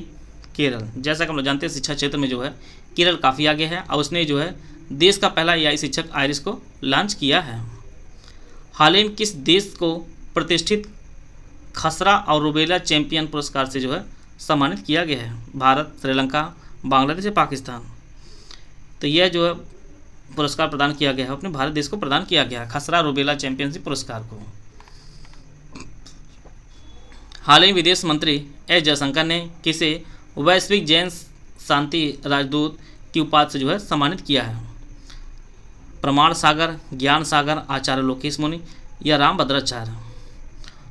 केरल। जैसा कि हम लोग जानते हैं शिक्षा क्षेत्र में जो है केरल काफ़ी आगे है और उसने जो है देश का पहला AI शिक्षक आयरिस को लॉन्च किया है। हाल ही में किस देश को प्रतिष्ठित खसरा और रुबेला चैंपियन पुरस्कार से जो है सम्मानित किया गया है? भारत, श्रीलंका, बांग्लादेश या पाकिस्तान? तो यह जो है पुरस्कार प्रदान किया गया है अपने भारत देश को प्रदान किया गया है खसरा रुबेला चैंपियनशिप पुरस्कार को। हाल ही विदेश मंत्री एस जयशंकर ने किसे वैश्विक जैन शांति राजदूत की उपाधि से जो है सम्मानित किया है? प्रमाण सागर, ज्ञान सागर, आचार्य लोकेश मुनि या राम भद्राचार्य?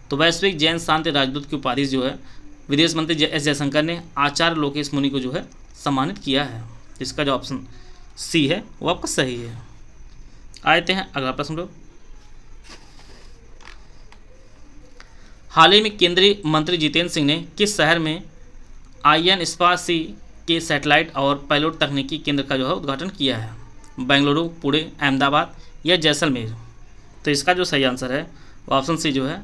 तो वैश्विक जैन शांति राजदूत की उपाधि जो है विदेश मंत्री एस जयशंकर ने आचार्य लोकेश मुनि को जो है सम्मानित किया है। इसका जो ऑप्शन सी है वो आपका सही है। आते हैं अगला प्रश्न लोग। हाल ही में केंद्रीय मंत्री जितेंद्र सिंह ने किस शहर में INSPA-C के सैटेलाइट और पायलट तकनीकी केंद्र का जो है उद्घाटन किया है? बेंगलुरु, पुणे, अहमदाबाद या जैसलमेर? तो इसका जो सही आंसर है वो ऑप्शन सी जो है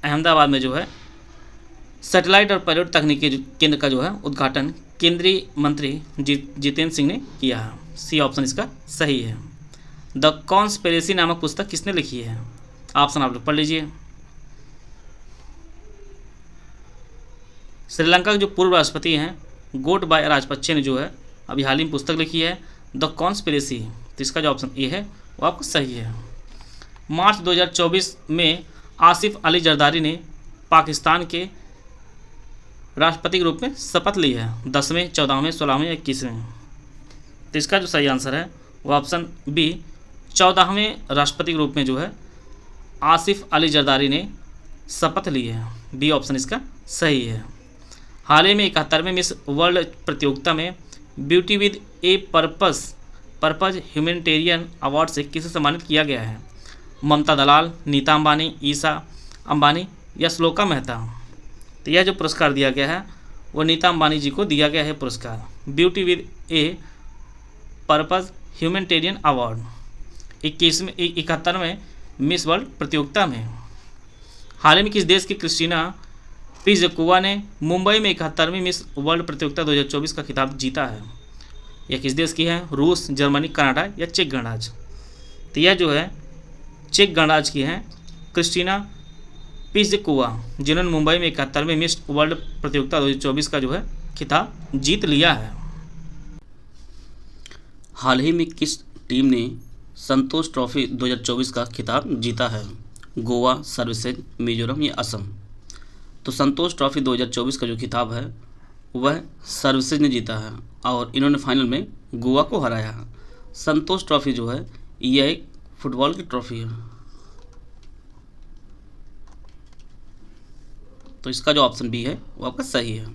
अहमदाबाद में जो है सैटेलाइट और पायलट तकनीकी केंद्र का जो है उद्घाटन केंद्रीय मंत्री जितेंद्र सिंह ने किया है। सी ऑप्शन इसका सही है। द कॉन्स्पिरेसी नामक पुस्तक किसने लिखी है? ऑप्शन आप लोग पढ़ लीजिए। श्रीलंका के जो पूर्व राष्ट्रपति हैं गोटबाया राजपक्षे ने जो है अभी हाल ही में पुस्तक लिखी है द कॉन्स्पिरेसी। तो इसका जो ऑप्शन ए है वो आपको सही है। मार्च 2024 में आसिफ अली जरदारी ने पाकिस्तान के राष्ट्रपति के रूप में शपथ ली है 10वें, 14वें, 16वें या 21वें? तो इसका जो सही आंसर है वो ऑप्शन बी 14वें राष्ट्रपति के रूप में जो है आसिफ अली जरदारी ने शपथ ली है। बी ऑप्शन इसका सही है। हाल ही में 71वें मिस वर्ल्ड प्रतियोगिता में beauty with A purpose humanitarian award से किसे सम्मानित किया गया है? ममता दलाल, नीता अंबानी, ईशा अंबानी या श्लोका मेहता। तो यह जो पुरस्कार दिया गया है वो नीता अंबानी जी को दिया गया है पुरस्कार, beauty with a purpose humanitarian award 71वें मिस वर्ल्ड प्रतियोगिता में। हाल ही में किस देश की क्रिस्टीना पिज़कोवा ने मुंबई में 71वीं मिस वर्ल्ड प्रतियोगिता 2024 का खिताब जीता है? यह किस देश की है? रूस, जर्मनी, कनाडा या चेक गणराज्य? तो यह जो है चेक गणराज्य की है क्रिस्टीना पिज़कोवा, जिन्होंने मुंबई में 71वीं मिस वर्ल्ड प्रतियोगिता 2024 का जो है खिताब जीत लिया है। हाल ही में किस टीम ने संतोष ट्रॉफी 2024 का खिताब जीता है? गोवा, सर्विसेज, मिजोरम या असम? तो संतोष ट्रॉफी 2024 का जो खिताब है वह सर्विसेज ने जीता है और इन्होंने फाइनल में गोवा को हराया है। संतोष ट्रॉफी जो है यह एक फुटबॉल की ट्रॉफी है। तो इसका जो ऑप्शन बी है वो आपका सही है।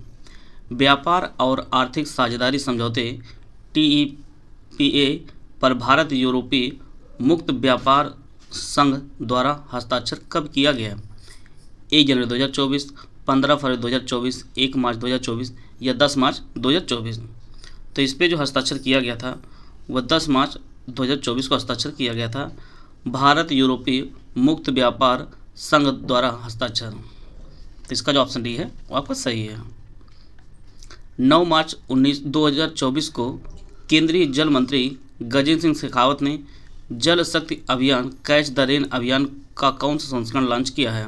व्यापार और आर्थिक साझेदारी समझौते TEPA पर भारत यूरोपीय मुक्त व्यापार संघ द्वारा हस्ताक्षर कब किया गया? 1 जनवरी 2024, 15 फरवरी 2024, 1 मार्च 2024 या 10 मार्च 2024? तो इस पे जो हस्ताक्षर किया गया था वह 10 मार्च 2024 को हस्ताक्षर किया गया था। भारत यूरोपीय मुक्त व्यापार संघ द्वारा हस्ताक्षर। तो इसका जो ऑप्शन डी है वो आपका सही है। 9 मार्च 2024 को केंद्रीय जल मंत्री गजेंद्र सिंह शेखावत ने जल शक्ति अभियान कैच द रेन अभियान का कौन सा संस्करण लॉन्च किया है,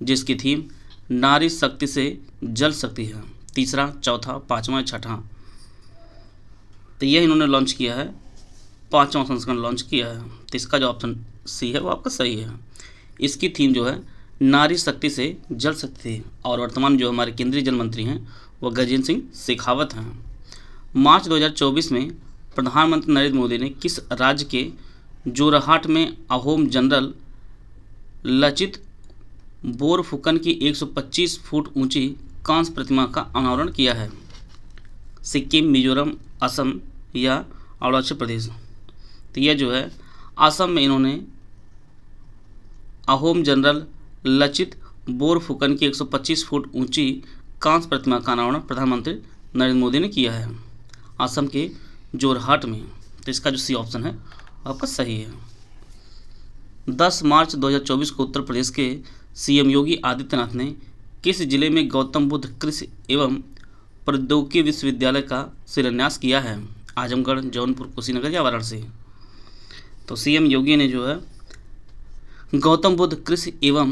जिसकी थीम नारी शक्ति से जल शक्ति है? तीसरा, चौथा, पाँचवा, छठा? तो यह इन्होंने लॉन्च किया है, 5वां संस्करण लॉन्च किया है। तो इसका जो ऑप्शन सी है वो आपका सही है। इसकी थीम जो है नारी शक्ति से जल शक्ति थी और वर्तमान जो हमारे केंद्रीय जल मंत्री हैं वो गजेंद्र सिंह शेखावत हैं। मार्च 2024 में प्रधानमंत्री नरेंद्र मोदी ने किस राज्य के जोरहाट में अहोम जनरल लचित बोरफुकन की 125 फुट ऊंची कांस्य प्रतिमा का अनावरण किया है? सिक्किम, मिजोरम, असम या अरुणाचल प्रदेश? तो यह जो है असम में इन्होंने अहोम जनरल लचित बोरफुकन की 125 फुट ऊंची कांस्य प्रतिमा का अनावरण प्रधानमंत्री नरेंद्र मोदी ने किया है असम के जोरहाट में। तो इसका जो सी ऑप्शन है आपका सही है। 10 मार्च 2024 को उत्तर प्रदेश के CM योगी आदित्यनाथ ने किस जिले में गौतम बुद्ध कृषि एवं प्रौद्योगिकी विश्वविद्यालय का शिलान्यास किया है? आजमगढ़, जौनपुर, कुशीनगर या वाराणसी? तो CM योगी ने जो है गौतम बुद्ध कृषि एवं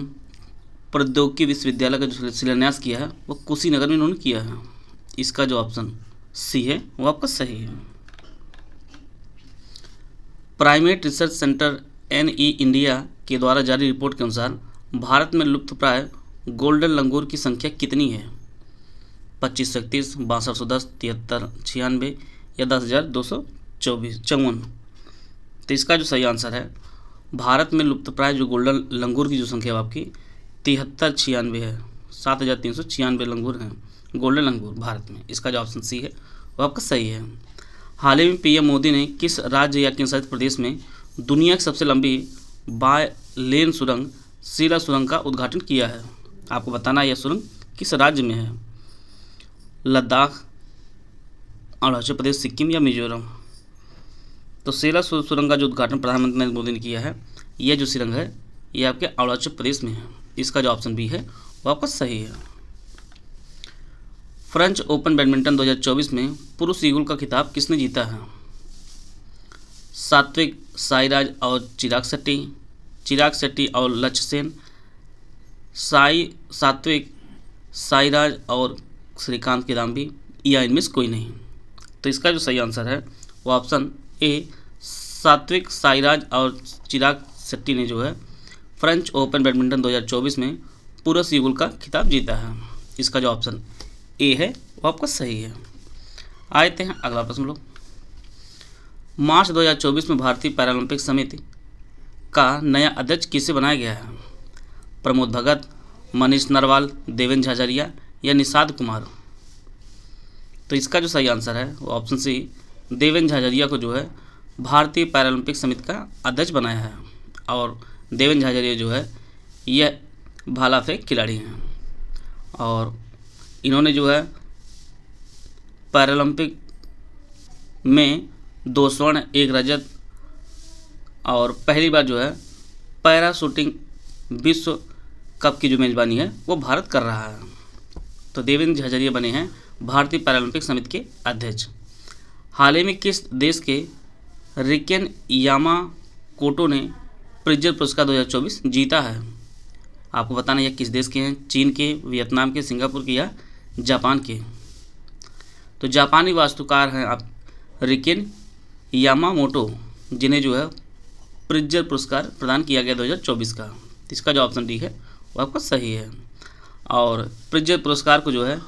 प्रौद्योगिकी विश्वविद्यालय का जो शिलान्यास किया है वो कुशीनगर में इन्होंने किया है। इसका जो ऑप्शन सी है वो आपका सही है। Primate research centre NE India के द्वारा जारी रिपोर्ट के अनुसार भारत में लुप्तप्राय गोल्डन लंगूर की संख्या कितनी है? 2531, 6210, 73, 96 या 10,254? तो इसका जो सही आंसर है भारत में लुप्तप्राय जो गोल्डन लंगूर की जो संख्या है आपकी 7396 है। 7396 लंगूर हैं गोल्डन लंगूर भारत में। इसका जो ऑप्शन सी है वो आपका सही है। हाल ही में PM मोदी ने किस राज्य या केंद्रशासित प्रदेश में दुनिया की सबसे लंबी बाय लेन सुरंग सीला सुरंग का उद्घाटन किया है? आपको बताना है यह सुरंग किस राज्य में है? लद्दाख, अरुणाचल प्रदेश, सिक्किम या मिजोरम? तो सीला सुरंग का जो उद्घाटन प्रधानमंत्री नरेंद्र मोदी ने किया है यह जो सुरंग है ये आपके अरुणाचल प्रदेश में है। इसका जो ऑप्शन बी है वो आपका सही है। फ्रेंच ओपन बैडमिंटन 2024 में पुरुष युगल का खिताब किसने जीता है? सात्विक साईराज और चिराग शेट्टी और लक्ष्य सेन, सात्विक साईराज और श्रीकांत किदाम्बी या इनमें से कोई नहीं? तो इसका जो सही आंसर है वो ऑप्शन ए सात्विक साईराज और चिराग शेट्टी ने जो है फ्रेंच ओपन बैडमिंटन 2024 में पुरुष युगल का खिताब जीता है। इसका जो ऑप्शन ए है वो आपका सही है। आते हैं अगला प्रश्न लोग। मार्च 2024 में भारतीय पैरालंपिक समिति का नया अध्यक्ष किसे बनाया गया है? प्रमोद भगत, मनीष नरवाल, देवेंद्र झाझरिया या निषाद कुमार? तो इसका जो सही आंसर है वो ऑप्शन सी देवेंद्र झाझरिया को जो है भारतीय पैरालंपिक समिति का अध्यक्ष बनाया है। और देवेंद्र झाझरिया जो है यह भाला फेंक खिलाड़ी हैं। और इन्होंने जो है पैरालंपिक में 2 स्वर्ण 1 रजत और पहली बार जो है पैरा शूटिंग विश्व कप की जो मेज़बानी है वो भारत कर रहा है। तो देवेंद्र झाझरिया बने हैं भारतीय पैरालंपिक समिति के अध्यक्ष। हाल ही में किस देश के रिकेन यामाकोटो ने प्रिट्जर पुरस्कार 2024 जीता है? आपको बताना यह किस देश के हैं, चीन के, वियतनाम के, सिंगापुर के या जापान के। तो जापानी वास्तुकार हैं आप रिकेन यामामोटो, जिन्हें जो है प्रिट्जर पुरस्कार प्रदान किया गया 2024 का। इसका जो ऑप्शन डी है वो आपका सही है। और प्रिट्जर पुरस्कार को जो है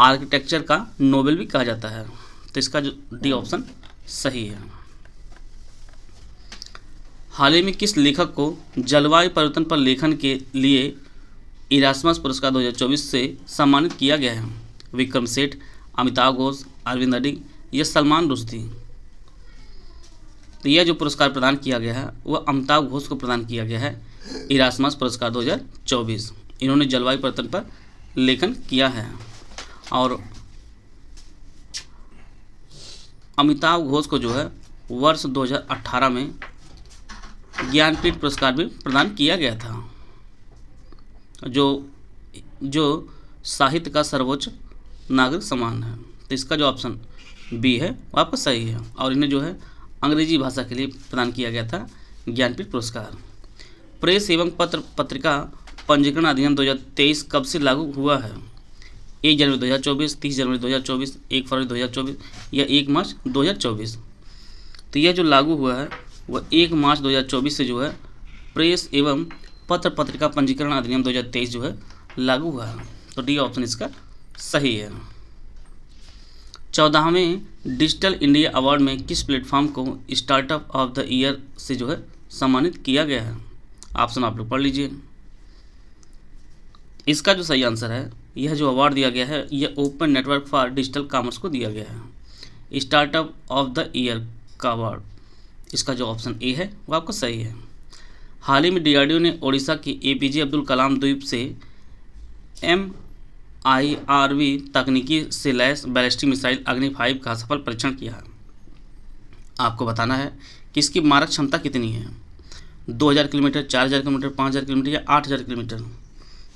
आर्किटेक्चर का नोबेल भी कहा जाता है। तो इसका जो डी ऑप्शन सही है। हाल ही में किस लेखक को जलवायु परिवर्तन पर लेखन के लिए इरास्मस पुरस्कार 2024 से सम्मानित किया गया है? विक्रम सेठ, अमिताभ घोष, अरविंद अडिग या सलमान रुश्दी। तो यह जो पुरस्कार प्रदान किया गया है वह अमिताभ घोष को प्रदान किया गया है, इरास्मस पुरस्कार 2024। इन्होंने जलवायु परिवर्तन पर लेखन किया है। और अमिताभ घोष को जो है वर्ष 2018 में ज्ञानपीठ पुरस्कार भी प्रदान किया गया था, जो साहित्य का सर्वोच्च नागरिक सम्मान है। तो इसका जो ऑप्शन बी है वो आपका सही है। और इन्हें जो है अंग्रेजी भाषा के लिए प्रदान किया गया था ज्ञानपीठ पुरस्कार। प्रेस एवं पत्रिका पंजीकरण अधिनियम 2023 कब से लागू हुआ है? 1 जनवरी 2024, 30 जनवरी 2024, 1 फरवरी 2024 या 1 मार्च 2024। तो यह जो लागू हुआ है वह 1 मार्च 2024 से जो है प्रेस एवं पत्रिका पंजीकरण अधिनियम 2023 जो है लागू हुआ है। तो डी ऑप्शन इसका सही है। 14वें डिजिटल इंडिया अवार्ड में किस प्लेटफॉर्म को स्टार्टअप ऑफ द ईयर से जो है सम्मानित किया गया है? ऑप्शन आप लोग पढ़ लीजिए। इसका जो सही आंसर है, यह जो अवार्ड दिया गया है यह open network for digital commerce को दिया गया है, स्टार्टअप ऑफ द ईयर का अवार्ड। इसका जो ऑप्शन ए है वो आपका सही है। हाल ही में DRDO ने ओडिशा के APJ अब्दुल कलाम द्वीप से MIRV तकनीकी से लैस बैलिस्टिक मिसाइल अग्नि 5 का सफल परीक्षण किया है। आपको बताना है कि इसकी मारक क्षमता कितनी है, 2000 किलोमीटर, 4000 किलोमीटर, 5000 किलोमीटर या 8000 किलोमीटर।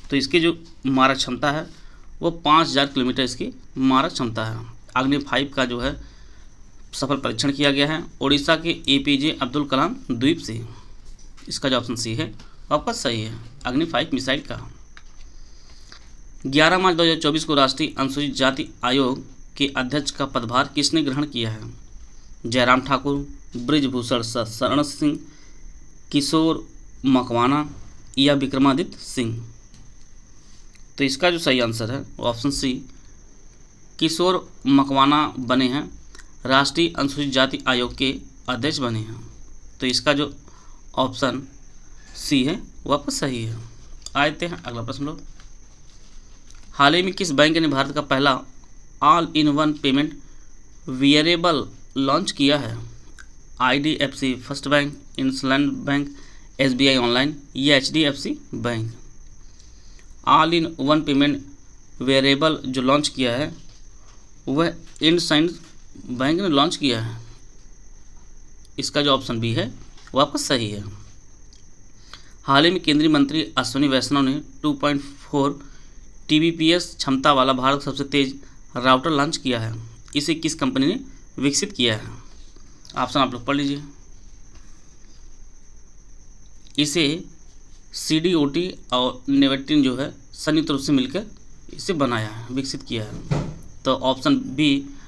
तो इसकी जो मारक क्षमता है वो 5000 किलोमीटर इसकी मारक क्षमता है। अग्नि 5 का जो है सफल परीक्षण किया गया है ओडिशा के APJ अब्दुल कलाम द्वीप से। इसका जो ऑप्शन सी है वो आपका सही है, अग्नि 5 मिसाइल का। 11 मार्च 2024 को राष्ट्रीय अनुसूचित जाति आयोग के अध्यक्ष का पदभार किसने ग्रहण किया है? जयराम ठाकुर, ब्रिजभूषण शरण सिंह, किशोर मकवाना या विक्रमादित्य सिंह। तो इसका जो सही आंसर है वो ऑप्शन सी, किशोर मकवाना बने हैं, राष्ट्रीय अनुसूचित जाति आयोग के अध्यक्ष बने हैं। तो इसका जो ऑप्शन सी है वो आपका सही है। आते हैं अगला प्रश्न लोग। हाल ही में किस बैंक ने भारत का पहला all in one payment variable launch किया है? IDFC first bank, IndusInd bank, SBI online या HDFC bank. All in one payment variable जो लॉन्च किया है वह इंडसलैंड बैंक ने लॉन्च किया है। इसका जो ऑप्शन बी है वो आपका सही है। हाल ही में केंद्रीय मंत्री अश्विनी वैष्णव ने 2.4 TBPS क्षमता वाला भारत सबसे तेज राउटर लॉन्च किया है। इसे किस कंपनी ने विकसित किया है? ऑप्शन आप लोग पढ़ लीजिए। इसे CDOT और नेवेटिन जो है संयुक्त रूप से मिलकर इसे बनाया है, विकसित किया है। तो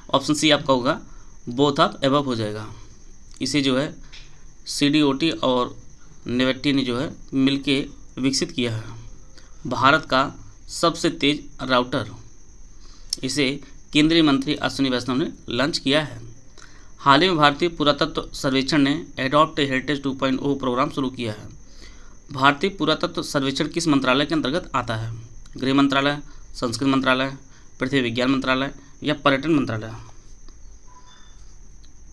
ऑप्शन सी आपका होगा, बोथ ऑफ एबव हो जाएगा। इसे जो है CDOT और नेवेटिन ने जो है मिलके विकसित किया है, भारत का सबसे तेज राउटर। इसे केंद्रीय मंत्री अश्विनी वैष्णव ने लॉन्च किया है। हाल ही में भारतीय पुरातत्व सर्वेक्षण ने एडॉप्ट हेरिटेज 2.0 प्रोग्राम शुरू किया है। भारतीय पुरातत्व सर्वेक्षण किस मंत्रालय के अंतर्गत आता है? गृह मंत्रालय, संस्कृति मंत्रालय, पृथ्वी विज्ञान मंत्रालय या पर्यटन मंत्रालय?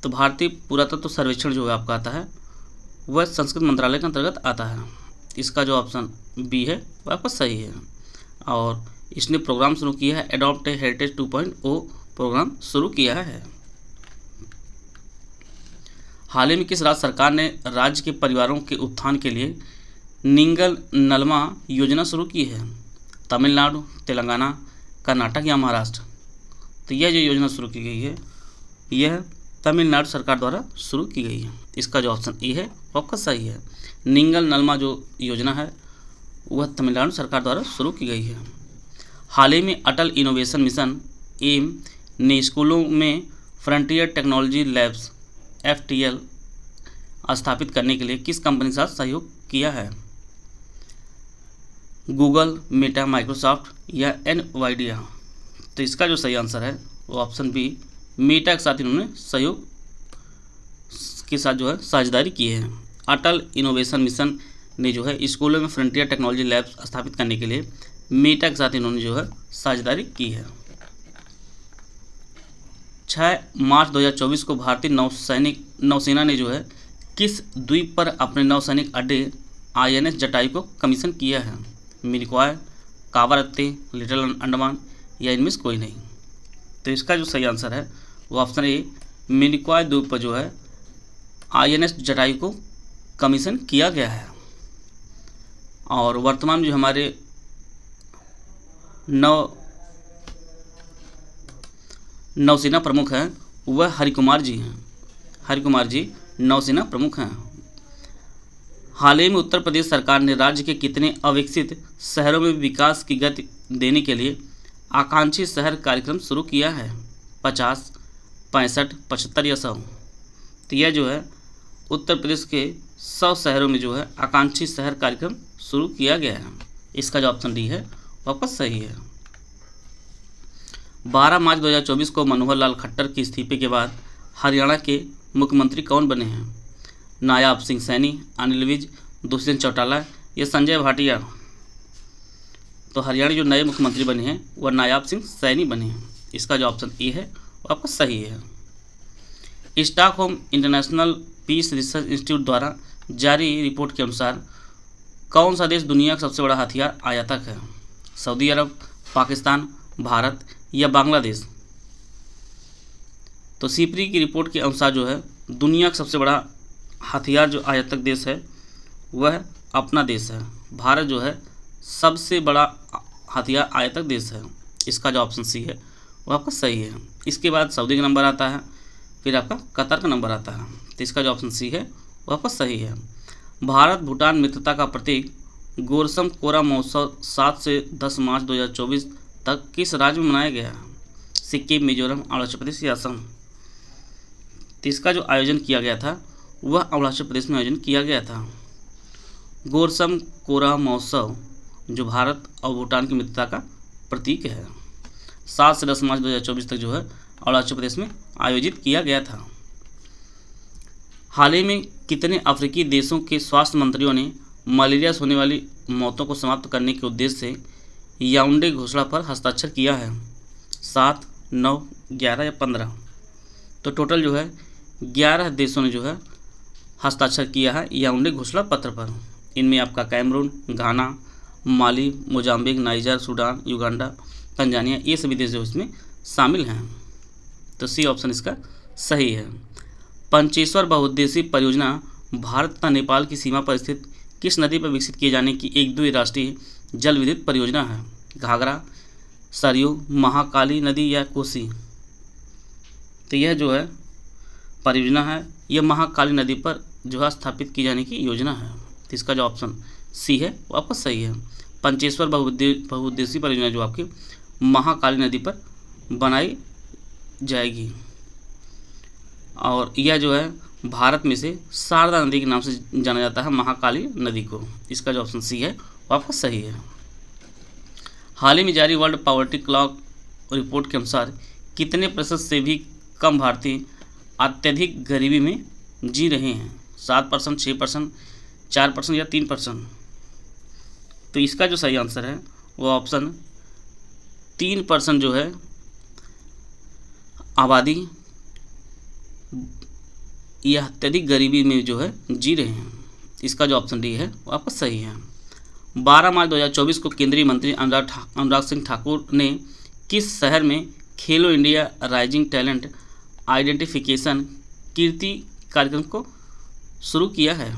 तो भारतीय पुरातत्व सर्वेक्षण जो है आपका आता है वह संस्कृति मंत्रालय के अंतर्गत आता है। इसका जो ऑप्शन बी है वो आपका सही है। और इसने प्रोग्राम शुरू किया है, एडॉप्ट हेरिटेज 2.0 प्रोग्राम शुरू किया है। हाल ही में किस राज्य सरकार ने राज्य के परिवारों के उत्थान के लिए निंगल नलमा योजना शुरू की है? तमिलनाडु, तेलंगाना, कर्नाटक या महाराष्ट्र? तो यह जो योजना शुरू की गई है यह तमिलनाडु सरकार द्वारा शुरू की गई है। इसका जो ऑप्शन ए है वो आपका सही है। निंगल नलमा जो योजना है वह तमिलनाडु सरकार द्वारा शुरू की गई है। हाल ही में अटल इनोवेशन मिशन एम ने स्कूलों में फ्रंटियर टेक्नोलॉजी लैब्स FTL स्थापित करने के लिए किस कंपनी के साथ सहयोग किया है? गूगल, मेटा, माइक्रोसॉफ्ट या NVIDIA? तो इसका जो सही आंसर है वो ऑप्शन बी, मेटा के साथ इन्होंने सहयोग के साथ जो है साझेदारी की है। अटल इनोवेशन मिशन ने जो है स्कूलों में फ्रंटियर टेक्नोलॉजी लैब्स स्थापित करने के लिए मेटा के साथ इन्होंने जो है साझेदारी की है। 6 मार्च 2024 को भारतीय नौसेना ने जो है किस द्वीप पर अपने नौसैनिक अड्डे INS जटायु को कमीशन किया है? मिनिकॉय, कावारत्ती, लिटिल अंडमान या इनमें से कोई नहीं? तो इसका जो सही आंसर है वो ऑप्शन ए, मिनिकॉय द्वीप पर जो है INS जटायु को कमीशन किया गया है। और वर्तमान में जो हमारे नौसेना प्रमुख हैं वह हरिकुमार जी हैं। हरिकुमार जी नौसेना प्रमुख हैं। हाल ही में उत्तर प्रदेश सरकार ने राज्य के कितने अविकसित शहरों में विकास की गति देने के लिए आकांक्षी शहर कार्यक्रम शुरू किया है? 50, 65, 75 या 100? तो यह जो है उत्तर प्रदेश के 100 शहरों में जो है आकांक्षी शहर कार्यक्रम शुरू किया गया है। इसका जो ऑप्शन डी है वापस सही है। 12 मार्च 2024 को मनोहर लाल खट्टर के इस्तीफे के बाद हरियाणा के मुख्यमंत्री कौन बने हैं? नायाब सिंह सैनी, अनिल विज, दुष्यंत चौटाला या संजय भाटिया? तो हरियाणा जो नए मुख्यमंत्री बने हैं वह नायाब सिंह सैनी बने हैं। इसका जो ऑप्शन ए है वो आपका सही है। Stockholm International Peace Research Institute द्वारा जारी रिपोर्ट के अनुसार कौन सा देश दुनिया का सबसे बड़ा हथियार आयातक है? सऊदी अरब, पाकिस्तान, भारत या बांग्लादेश? तो सीपरी की रिपोर्ट के अनुसार जो है दुनिया का सबसे बड़ा हथियार जो आयातक देश है वह अपना देश है। भारत जो है सबसे बड़ा हथियार आयातक देश है। इसका जो ऑप्शन सी है वो आपका सही है। इसके बाद सऊदी का नंबर आता है, फिर आपका कतर का नंबर आता है। तो इसका जो ऑप्शन सी है वो आपका सही है। भारत भूटान मित्रता का प्रतीक गोरसम कोरा महोत्सव 7 से 10 मार्च 2024 तक किस राज्य में मनाया गया? सिक्किम, मिजोरम, अरुणाचल प्रदेश या असम? तो इसका जो आयोजन किया गया था वह अरुणाचल प्रदेश में आयोजन किया गया था। गोरसम कोरा महोत्सव जो भारत और भूटान की मित्रता का प्रतीक है 7 से 10 मार्च 2024 तक जो है अरुणाचल प्रदेश में आयोजित किया गया था। हाल ही में कितने अफ्रीकी देशों के स्वास्थ्य मंत्रियों ने मलेरिया से होने वाली मौतों को समाप्त करने के उद्देश्य से याओंडे घोषणा पर हस्ताक्षर किया है? 7, 9, 11 या 15? तो टोटल जो है 11 देशों ने जो है हस्ताक्षर किया है याओंडे घोषणा पत्र पर। इनमें आपका Cameroon, Ghana, Mali, Mozambique, Niger, Sudan, Uganda, Tanzania ये सभी देश जो इसमें शामिल हैं। तो सी ऑप्शन इसका सही है। पंचेश्वर बहुउद्देशीय परियोजना भारत तथा नेपाल की सीमा पर स्थित किस नदी पर विकसित किए जाने की एक द्विराष्ट्रीय जल विद्युत परियोजना है? घाघरा, सरयू, महाकाली नदी या कोसी? तो यह जो है परियोजना है यह महाकाली नदी पर जो है स्थापित की जाने की योजना है। तो इसका जो ऑप्शन सी है वो आपका सही है। पंचेश्वर बहुउद्देशीय परियोजना जो आपकी महाकाली नदी पर बनाई जाएगी और यह जो है भारत में से शारदा नदी के नाम से जाना जाता है महाकाली नदी को। इसका जो ऑप्शन सी है वो आपका सही है। हाल ही में जारी वर्ल्ड पॉवर्टी क्लॉक रिपोर्ट के अनुसार कितने प्रतिशत से भी कम भारतीय अत्यधिक गरीबी में जी रहे हैं? 7%, 6%, 4% या 3%? तो इसका जो सही आंसर है वो ऑप्शन 3% जो है आबादी यह अत्यधिक गरीबी में जो है जी रहे हैं। इसका जो ऑप्शन डी है वो आपका सही है। 12 मार्च 2024 को केंद्रीय मंत्री अनुराग सिंह ठाकुर ने किस शहर में खेलो इंडिया राइजिंग टैलेंट आइडेंटिफिकेशन कीर्ति कार्यक्रम को शुरू किया है?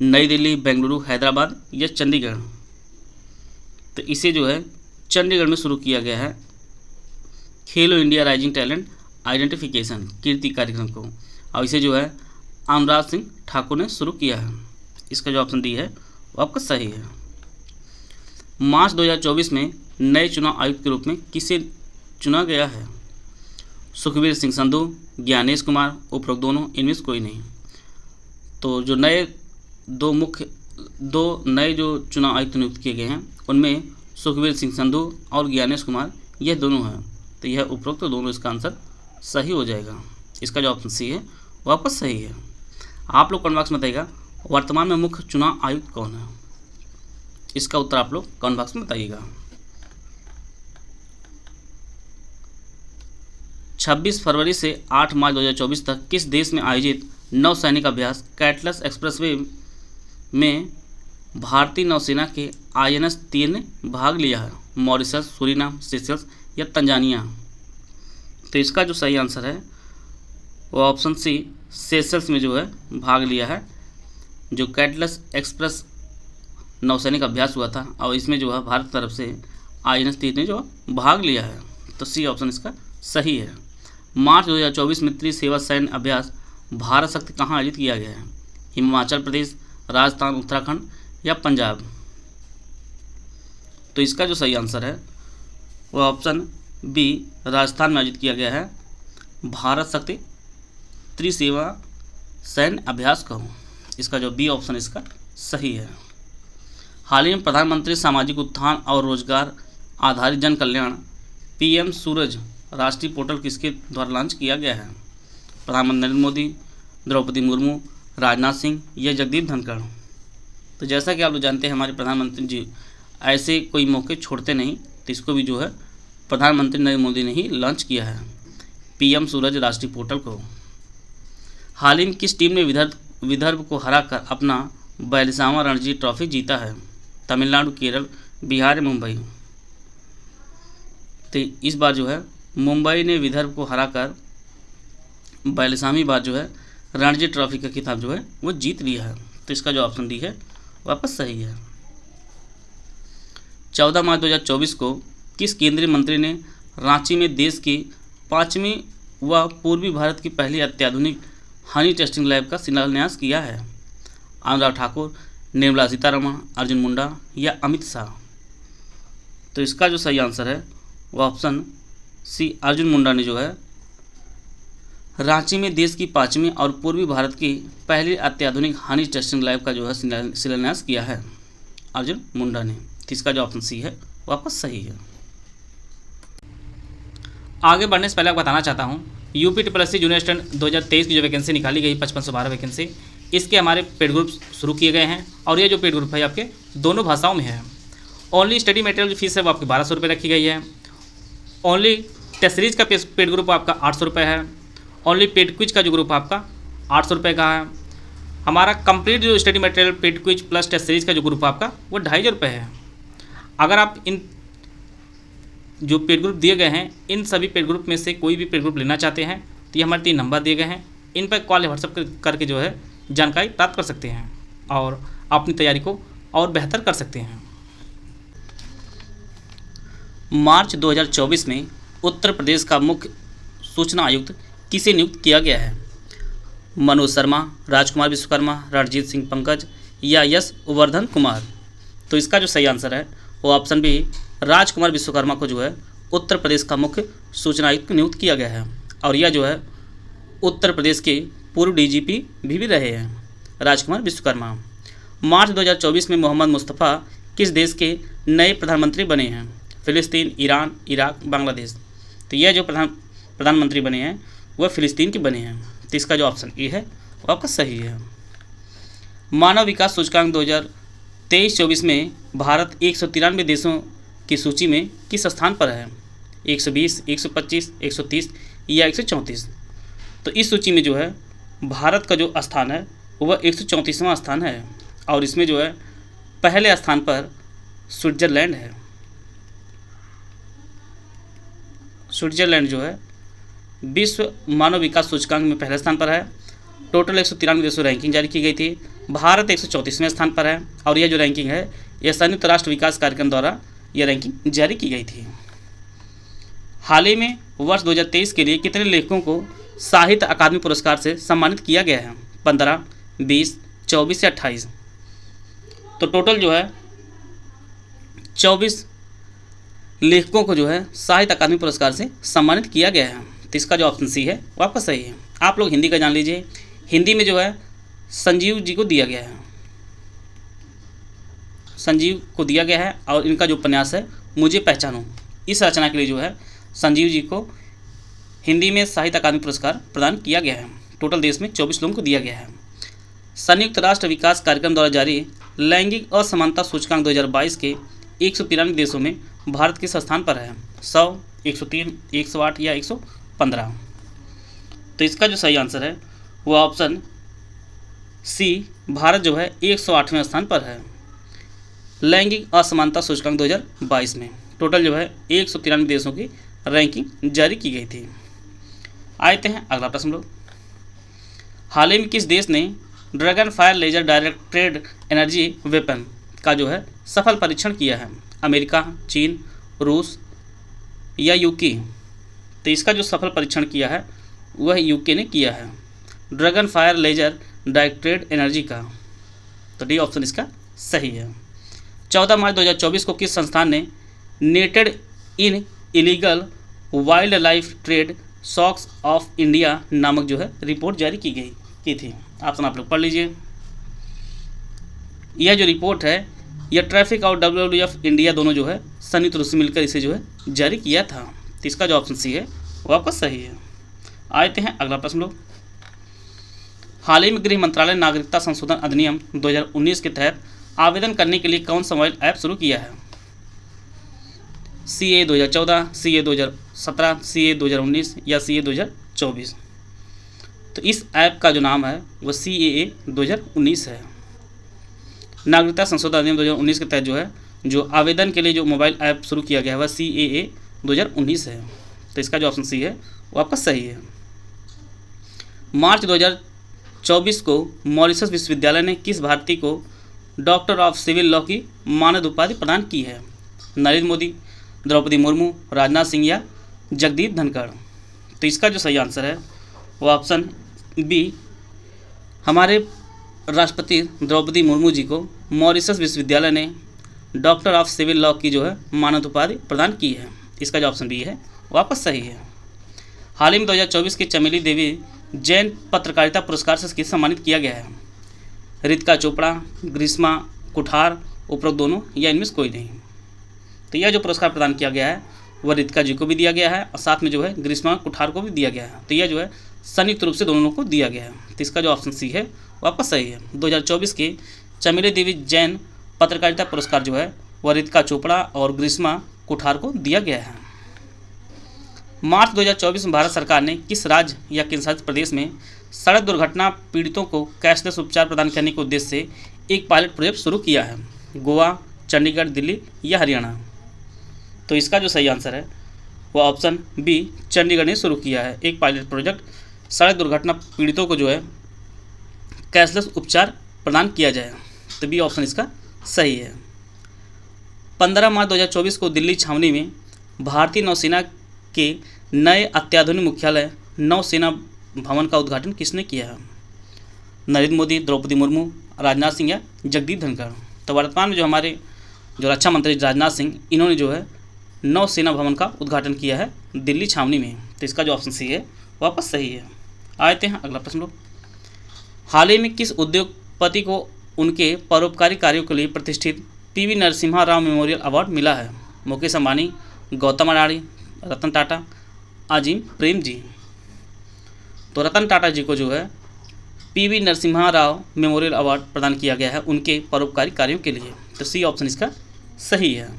नई दिल्ली, बेंगलुरु, हैदराबाद या चंडीगढ़? तो इसे जो है चंडीगढ़ में शुरू किया गया है खेलो इंडिया राइजिंग टैलेंट आइडेंटिफिकेशन कीर्ति कार्यक्रम को, और इसे जो है अनुराग सिंह ठाकुर ने शुरू किया है। इसका जो ऑप्शन डी है वो आपका सही है। मार्च 2024 में नए चुनाव आयुक्त के रूप में किसे चुना गया है? सुखबीर सिंह संधू, ज्ञानेश कुमार, उपरोक्त दोनों, इनमें से कोई नहीं। तो जो दो नए जो चुनाव आयुक्त नियुक्त किए गए हैं उनमें सुखबीर सिंह संधू और ज्ञानेश कुमार यह दोनों हैं। तो यह उपरोक्त तो दोनों इसका आंसर सही हो जाएगा। इसका जो ऑप्शन सी है वो आपका सही है। आप लोग कमेंट बॉक्स में बताइएगा वर्तमान में मुख्य चुनाव आयुक्त कौन है? इसका उत्तर आप लोग कमेंट बॉक्स में बताइएगा। 26 फरवरी से 8 मार्च 2024 तक किस देश में आयोजित नौसैनिक अभ्यास कैटलस एक्सप्रेसवे में भारतीय नौसेना के INS तीर ने भाग लिया है? मॉरिशस, सूरीनाम, सेशल्स या तंजानिया? तो इसका जो सही आंसर है वो ऑप्शन सी सेशल्स में जो है भाग लिया है। जो कैटलस एक्सप्रेस नौसैनिक अभ्यास हुआ था और इसमें जो है भारत की तरफ से INS तीर ने जो भाग लिया है। तो सी ऑप्शन इसका सही है। मार्च 2024 में त्रिसेवा सैन्य अभ्यास भारत शक्ति कहाँ आयोजित किया गया है? हिमाचल प्रदेश, राजस्थान, उत्तराखंड या पंजाब? तो इसका जो सही आंसर है वो ऑप्शन बी राजस्थान में आयोजित किया गया है भारत शक्ति त्रिसेवा सैन्य अभ्यास का। इसका जो बी ऑप्शन इसका सही है। हाल ही में प्रधानमंत्री सामाजिक उत्थान और रोजगार आधारित जन कल्याण PM सूरज राष्ट्रीय पोर्टल किसके द्वारा लॉन्च किया गया है? प्रधानमंत्री नरेंद्र मोदी, द्रौपदी मुर्मू, राजनाथ सिंह या जगदीप धनखड़? तो जैसा कि आप लोग जानते हैं हमारे प्रधानमंत्री जी ऐसे कोई मौके छोड़ते नहीं, तो इसको भी जो है प्रधानमंत्री नरेंद्र मोदी ने ही लॉन्च किया है PM सूरज राष्ट्रीय पोर्टल को। हाल ही में किस टीम ने विदर्भ को हराकर अपना 42वां रणजी ट्रॉफी जीता है? तमिलनाडु, केरल, बिहार या मुंबई? तो इस बार जो है मुंबई ने विदर्भ को हराकर 42वीं बार जो है रणजी ट्रॉफी का खिताब जो है वो जीत लिया है। तो इसका जो ऑप्शन डी है वापस सही है। 14 मार्च 2024 को किस केंद्रीय मंत्री ने रांची में देश की 5वीं व पूर्वी भारत की पहली अत्याधुनिक हनी टेस्टिंग लैब का शिलान्यास किया है? अनुराग ठाकुर, निर्मला सीतारमण, अर्जुन मुंडा या अमित शाह? तो इसका जो सही आंसर है वो ऑप्शन सी अर्जुन मुंडा ने जो है रांची में देश की 5वीं और पूर्वी भारत की पहली अत्याधुनिक हनी टेस्टिंग लैब का जो है शिलान्यास किया है अर्जुन मुंडा ने। इसका जो ऑप्शन सी है वो आपका सही है। आगे बढ़ने से पहले आपको बताना चाहता हूँ UPSSC जूनियर स्टूडेंट 2023 की जो वैकेंसी निकाली गई 5512 वैकेंसी, इसके हमारे पेड ग्रुप शुरू किए गए हैं और ये जो पेड ग्रुप है आपके दोनों भाषाओं में है। ओनली स्टडी मटेरियल की फीस है वो आपकी 1200 रुपये रखी गई है। ओनली टेस्ट सीरीज का पेड ग्रुप आपका 800 रुपये है। ओनली पेड क्विज का जो ग्रुप आपका 800 रुपये का है। हमारा कंप्लीट जो study material paid quiz plus test series का जो ग्रुप आपका वो 250 रुपये है। अगर आप इन जो पेड ग्रुप दिए गए हैं इन सभी पेड ग्रुप में से कोई भी पेड ग्रुप लेना चाहते हैं तो ये हमारे 3 नंबर दिए गए हैं, इन पर कॉल या व्हाट्सएप करके जो है जानकारी प्राप्त कर सकते हैं और अपनी तैयारी को और बेहतर कर सकते हैं। मार्च 2024 में उत्तर प्रदेश का मुख्य सूचना आयुक्त किसे नियुक्त किया गया है? मनोज शर्मा, राजकुमार विश्वकर्मा, रणजीत सिंह पंकज या यश वर्धन कुमार? तो इसका जो सही आंसर है वो ऑप्शन बी राजकुमार विश्वकर्मा को जो है उत्तर प्रदेश का मुख्य सूचना आयुक्त नियुक्त किया गया है और यह जो है उत्तर प्रदेश के पूर्व DGP भी रहे हैं राजकुमार विश्वकर्मा। मार्च 2024 में मोहम्मद मुस्तफ़ा किस देश के नए प्रधानमंत्री बने हैं? फ़िलिस्तीन, ईरान, इराक, बांग्लादेश? तो यह जो प्रधानमंत्री बने हैं वह फ़िलिस्तीन के बने हैं। तो इसका जो ऑप्शन ए है वो आपका सही है। मानव विकास सूचकांक 2023-24 में भारत 193 देशों की सूची में किस स्थान पर है? 120, 125, 130 या 134? तो इस सूची में जो है भारत का जो स्थान है वह 134वां स्थान है और इसमें जो है पहले स्थान पर स्विट्ज़रलैंड है। स्विट्ज़रलैंड जो है विश्व मानव विकास सूचकांक में पहले स्थान पर है। टोटल 193 देशों रैंकिंग जारी की गई थी। भारत 134वें स्थान पर है और यह जो रैंकिंग है यह संयुक्त राष्ट्र विकास कार्यक्रम द्वारा यह रैंकिंग जारी की गई थी। हाल ही में वर्ष 2023 के लिए कितने लेखकों को साहित्य अकादमी पुरस्कार से सम्मानित किया गया है? 15, 20, 24 या 28? तो टोटल जो है 24 लेखकों को जो है साहित्य अकादमी पुरस्कार से सम्मानित किया गया है। तो इसका जो ऑप्शन सी है वो आपका सही है। आप लोग हिंदी का जान लीजिए। हिंदी में जो है संजीव जी को दिया गया है, संजीव को दिया गया है और इनका जो उपन्यास है मुझे पहचानो, इस रचना के लिए जो है संजीव जी को हिंदी में साहित्य अकादमी पुरस्कार प्रदान किया गया है। टोटल देश में 24 लोगों को दिया गया है। संयुक्त राष्ट्र विकास कार्यक्रम द्वारा जारी लैंगिक असमानता सूचकांक 2022 के 193 देशों में भारत किस स्थान पर है? 100, 103, 108 या 115? तो इसका जो सही आंसर है वो ऑप्शन सी, भारत जो है 108वें स्थान पर है लैंगिक असमानता सूचकांक 2022 में। टोटल जो है 193 देशों की रैंकिंग जारी की गई थी। आते हैं अगला प्रश्न लोग। हाल ही में किस देश ने dragon fire laser directed energy weapon का जो है सफल परीक्षण किया है? अमेरिका, चीन, रूस या यूके? तो इसका जो सफल परीक्षण किया है वह यूके ने किया है, dragon fire laser directed energy का। तो डी ऑप्शन इसका सही है। 14 मार्च 2024 को किस संस्थान ने नेटेड in illegal wildlife trade shocks of India नामक जो है रिपोर्ट जारी की थी? ऑप्शन आप लोग पढ़ लीजिए। यह जो रिपोर्ट है यह ट्रैफिक और WWF इंडिया दोनों जो है संयुक्त रूप से मिलकर इसे जो है जारी किया था। तो इसका जो ऑप्शन सी है वो आपका सही है। आते हैं अगला प्रश्न लोग। हाल ही में गृह मंत्रालय नागरिकता संशोधन अधिनियम 2019 के तहत आवेदन करने के लिए कौन सा मोबाइल ऐप शुरू किया है? CA 2014, CA 2017, CA 2019 या CA 2024? तो इस ऐप का जो नाम है वह CAA 2019 है। नागरिकता संशोधन अधिनियम 2019 के तहत जो है जो आवेदन के लिए जो मोबाइल ऐप शुरू किया गया है वह CAA 2019 है। तो इसका जो ऑप्शन सी है वो आपका सही है। मार्च 2024 को मॉरिशस विश्वविद्यालय ने किस भारतीय को डॉक्टर ऑफ सिविल लॉ की मानद उपाधि प्रदान की है? नरेंद्र मोदी, द्रौपदी मुर्मू, राजनाथ सिंह या जगदीप धनखड़? तो इसका जो सही आंसर है वो ऑप्शन बी, हमारे राष्ट्रपति द्रौपदी मुर्मू जी को मॉरिशस विश्वविद्यालय ने डॉक्टर ऑफ सिविल लॉ की जो है मानद उपाधि प्रदान की है। इसका जो ऑप्शन बी है वो आपका सही है। हाल ही में 2024 की चमेली देवी जैन पत्रकारिता पुरस्कार से किसे सम्मानित किया गया है? रितिका चोपड़ा, ग्रीष्मा कुठार, उपरोक्त दोनों या इनमें से कोई नहीं? तो यह जो पुरस्कार प्रदान किया गया है वह रितिका जी को भी दिया गया है और साथ में जो है ग्रीष्मा कुठार को भी दिया गया है। तो यह जो है संयुक्त रूप से दोनों को दिया गया है। तो इसका जो ऑप्शन सी है वो आपका सही है। 2024 के चमेली देवी जैन पत्रकारिता पुरस्कार जो है वह रितिका चोपड़ा और ग्रीष्मा कुठार को दिया गया है। मार्च 2024 में भारत सरकार ने किस राज्य या केंद्रशासित प्रदेश में सड़क दुर्घटना पीड़ितों को कैशलेस उपचार प्रदान करने के उद्देश्य से एक पायलट प्रोजेक्ट शुरू किया है? गोवा, चंडीगढ़, दिल्ली या हरियाणा? तो इसका जो सही आंसर है वो ऑप्शन बी, चंडीगढ़ ने शुरू किया है एक पायलट प्रोजेक्ट सड़क दुर्घटना पीड़ितों को जो है कैशलेस उपचार प्रदान किया जाए। तो बी ऑप्शन इसका सही है। 15 मार्च 2024 को दिल्ली छावनी में भारतीय नौसेना के नए अत्याधुनिक मुख्यालय नौसेना भवन का उद्घाटन किसने किया है? नरेंद्र मोदी, द्रौपदी मुर्मू, राजनाथ सिंह या जगदीप धनखड़? तो वर्तमान में जो हमारे जो रक्षा मंत्री राजनाथ सिंह इन्होंने जो है नौसेना भवन का उद्घाटन किया है दिल्ली छावनी में। तो इसका जो ऑप्शन सी है वापस सही है। आते हैं अगला प्रश्न लोग। हाल ही में किस उद्योगपति को उनके परोपकारी कार्यों के लिए प्रतिष्ठित PV Narasimha Rao memorial award मिला है? मुकेश अंबानी, गौतम अडानी, रतन टाटा, अजीम प्रेम जी? तो रतन टाटा जी को जो है PV Narasimha Rao memorial award प्रदान किया गया है उनके परोपकारी कार्यों के लिए। तो सी ऑप्शन इसका सही है।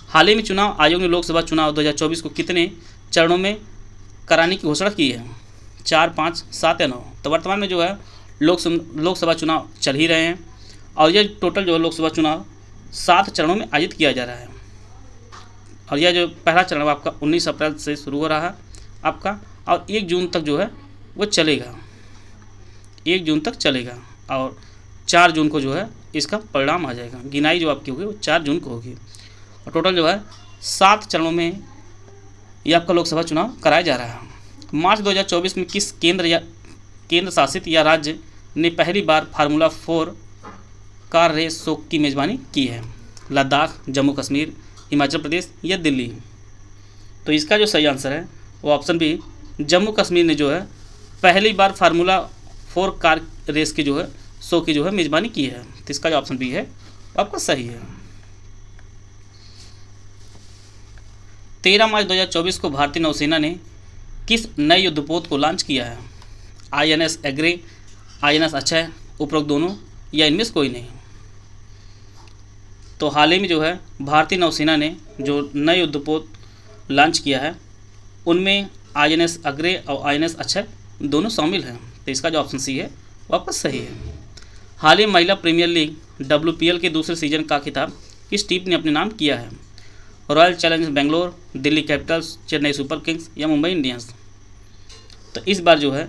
हाल ही में चुनाव आयोग ने लोकसभा चुनाव 2024 को कितने चरणों में कराने की घोषणा की है? 4, 5, 7 या 9? तो वर्तमान में जो है लोकसभा चुनाव चल ही रहे हैं और यह टोटल जो है लोकसभा चुनाव 7 चरणों में आयोजित किया जा रहा है। और यह जो पहला चरण है आपका 19 अप्रैल से शुरू हो रहा है आपका, और 1 जून तक जो है वो चलेगा, 1 जून तक चलेगा और 4 जून को जो है इसका परिणाम आ जाएगा। गिनाई जो आपकी होगी वो 4 जून को होगी और टोटल जो है 7 चरणों में ये आपका लोकसभा चुनाव कराया जा रहा है। मार्च 2024 में किस केंद्र शासित या राज्य ने पहली बार फार्मूला 4 कार रेस शो की मेज़बानी की है? लद्दाख, जम्मू कश्मीर, हिमाचल प्रदेश या दिल्ली? तो इसका जो सही आंसर है वो ऑप्शन बी, जम्मू कश्मीर ने जो है पहली बार फार्मूला 4 कार रेस की जो है शो की जो है मेज़बानी की है। तो इसका जो ऑप्शन बी है वो आपका सही है। 13 मार्च 2024 को भारतीय नौसेना ने किस नए युद्धपोत को लॉन्च किया है? INS एग्रे, INS अक्षय, उपरोक्त दोनों या इनमें से कोई नहीं? तो हाल ही में जो है भारतीय नौसेना ने जो नए युद्धपोत लॉन्च किया है उनमें INS अग्रे और INS अक्षय दोनों शामिल हैं। तो इसका जो ऑप्शन सी है वो आपका सही है। हाल ही महिला प्रीमियर लीग WPL के दूसरे सीजन का खिताब किस टीम ने अपने नाम किया है? Royal Challengers Bangalore, Delhi Capitals, Chennai super Kings या मुंबई इंडियंस? तो इस बार जो है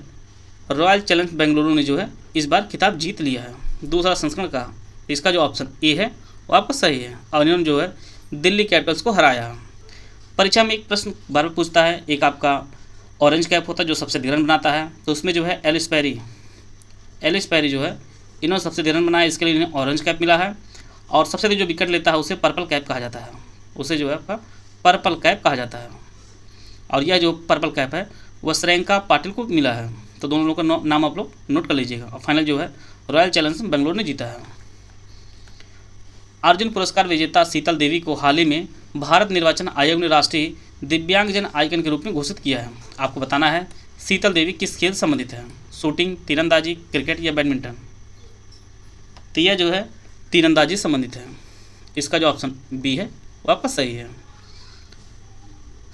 रॉयल चैलेंजर्स बेंगलुरु ने जो है इस बार खिताब जीत लिया है दूसरा संस्करण का। इसका जो ऑप्शन ए है वो आपका सही है और इन्होंने जो है दिल्ली कैपिटल्स को हराया। परीक्षा में एक प्रश्न बार बार पूछता है, एक आपका ऑरेंज कैप होता है जो सबसे अधिक रन बनाता है, तो उसमें जो है एलिस पैरी जो है इन्होंने सबसे अधिक रन बनाया, इसके लिए इन्हें ऑरेंज कैप मिला है। और सबसे अधिक जो विकेट लेता है उसे पर्पल कैप कहा जाता है, उसे जो है आपका पर्पल कैप कहा जाता है। और यह जो पर्पल कैप है वह श्रेयंका पाटिल को मिला है। तो दोनों लोगों का नाम आप लोग नोट कर लीजिएगा। और फाइनल जो है रॉयल चैलेंजर्स बेंगलोर ने जीता है। अर्जुन पुरस्कार विजेता शीतल देवी को हाल ही में भारत निर्वाचन आयोग ने राष्ट्रीय दिव्यांगजन आइकन के रूप में घोषित किया है। आपको बताना है शीतल देवी किस खेल से संबंधित है? शूटिंग, तीरंदाजी, क्रिकेट या बैडमिंटन? तो यह जो है तीरंदाजी संबंधित है। इसका जो ऑप्शन बी है वो आपका सही है।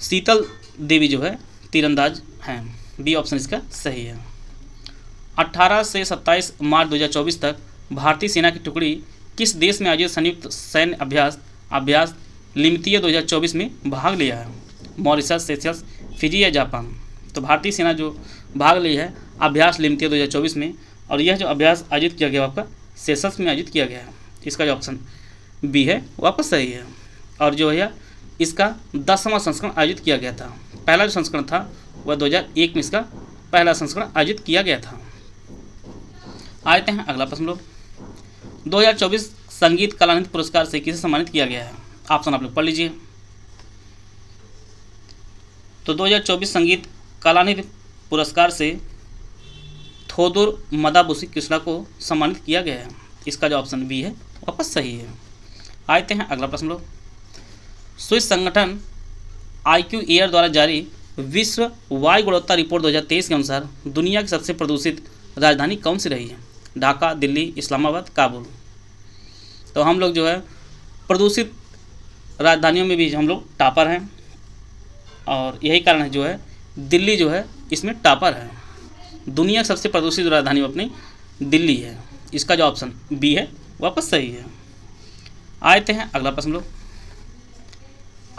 शीतल देवी जो है तीरंदाज हैं, बी ऑप्शन इसका सही है। 18 से 27 मार्च 2024 तक भारतीय सेना की टुकड़ी किस देश में आयोजित संयुक्त सैन्य अभ्यास लिमितिया 2024 में भाग लिया है? मॉरिशस, सेशल्स, फिजी या जापान? तो भारतीय सेना जो भाग ली है अभ्यास लिमितिया 2024 में, और यह जो अभ्यास आयोजित किया गया आपका सेशल्स में आयोजित किया गया है। इसका जो ऑप्शन बी है वो आपका सही है। और जो है इसका 10वां संस्करण आयोजित किया गया था। पहला जो संस्करण था वह 2001 में इसका पहला संस्करण आयोजित किया गया था। आते हैं अगला प्रश्न लोग। 2024 संगीत कलानिधि पुरस्कार से किसे सम्मानित किया गया है? ऑप्शन आप लोग पढ़ लीजिए। तो 2024 संगीत कलानिधि पुरस्कार से थोदुर मदाबुसी कृष्णा को सम्मानित किया गया है। इसका जो ऑप्शन बी है वापस सही है। आते हैं अगला प्रश्न लोग। स्विस संगठन IQ एयर द्वारा जारी विश्व वायु गुणवत्ता रिपोर्ट 2023 के अनुसार दुनिया की सबसे प्रदूषित राजधानी कौन सी रही है? ढाका, दिल्ली, इस्लामाबाद, काबुल? तो हम लोग जो है प्रदूषित राजधानियों में भी हम लोग टॉपर हैं और यही कारण है जो है दिल्ली जो है इसमें टॉपर है। दुनिया की सबसे प्रदूषित राजधानी अपनी दिल्ली है। इसका जो ऑप्शन बी है वापस सही है। आते हैं अगला प्रश्न लोग।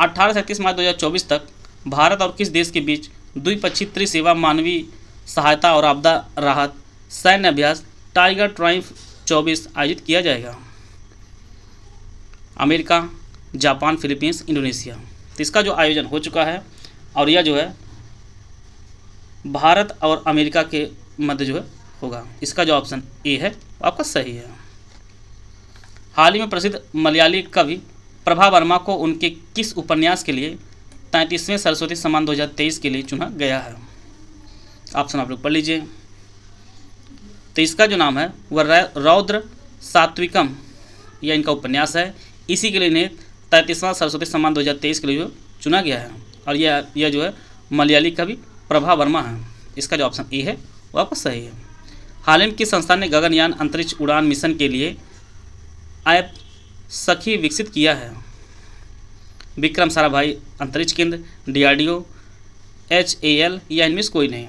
18 से 31 मार्च 2024 तक भारत और किस देश के बीच द्विपक्षीय त्रिसेवा मानवीय सहायता और आपदा राहत सैन्य अभ्यास टाइगर ट्रायम्फ 24 आयोजित किया जाएगा? America, Japan, Philippines, Indonesia? तो इसका जो आयोजन हो चुका है और यह जो है भारत और अमेरिका के मध्य जो है होगा। इसका जो ऑप्शन ए है आपका सही है। हाल ही में प्रसिद्ध मलयाली कवि प्रभा वर्मा को उनके किस उपन्यास के लिए 33वें सरस्वती सम्मान 2023 के लिए चुना गया है? ऑप्शन आप लोग पढ़ लीजिए। तो इसका जो नाम है वह रौद्र सात्विकम यह इनका उपन्यास है। इसी के लिए इन्हें 33वां सरस्वती सम्मान 2023 के लिए जो चुना गया है और यह जो है मलयाली कवि प्रभा वर्मा है। इसका जो ऑप्शन ए है वो आपका सही है। हाल ही में किस संस्थान ने गगनयान अंतरिक्ष उड़ान मिशन के लिए ऐप सखी विकसित किया है? विक्रम साराभाई अंतरिक्ष केंद्र, DRDO, HAL या इनमें से कोई नहीं?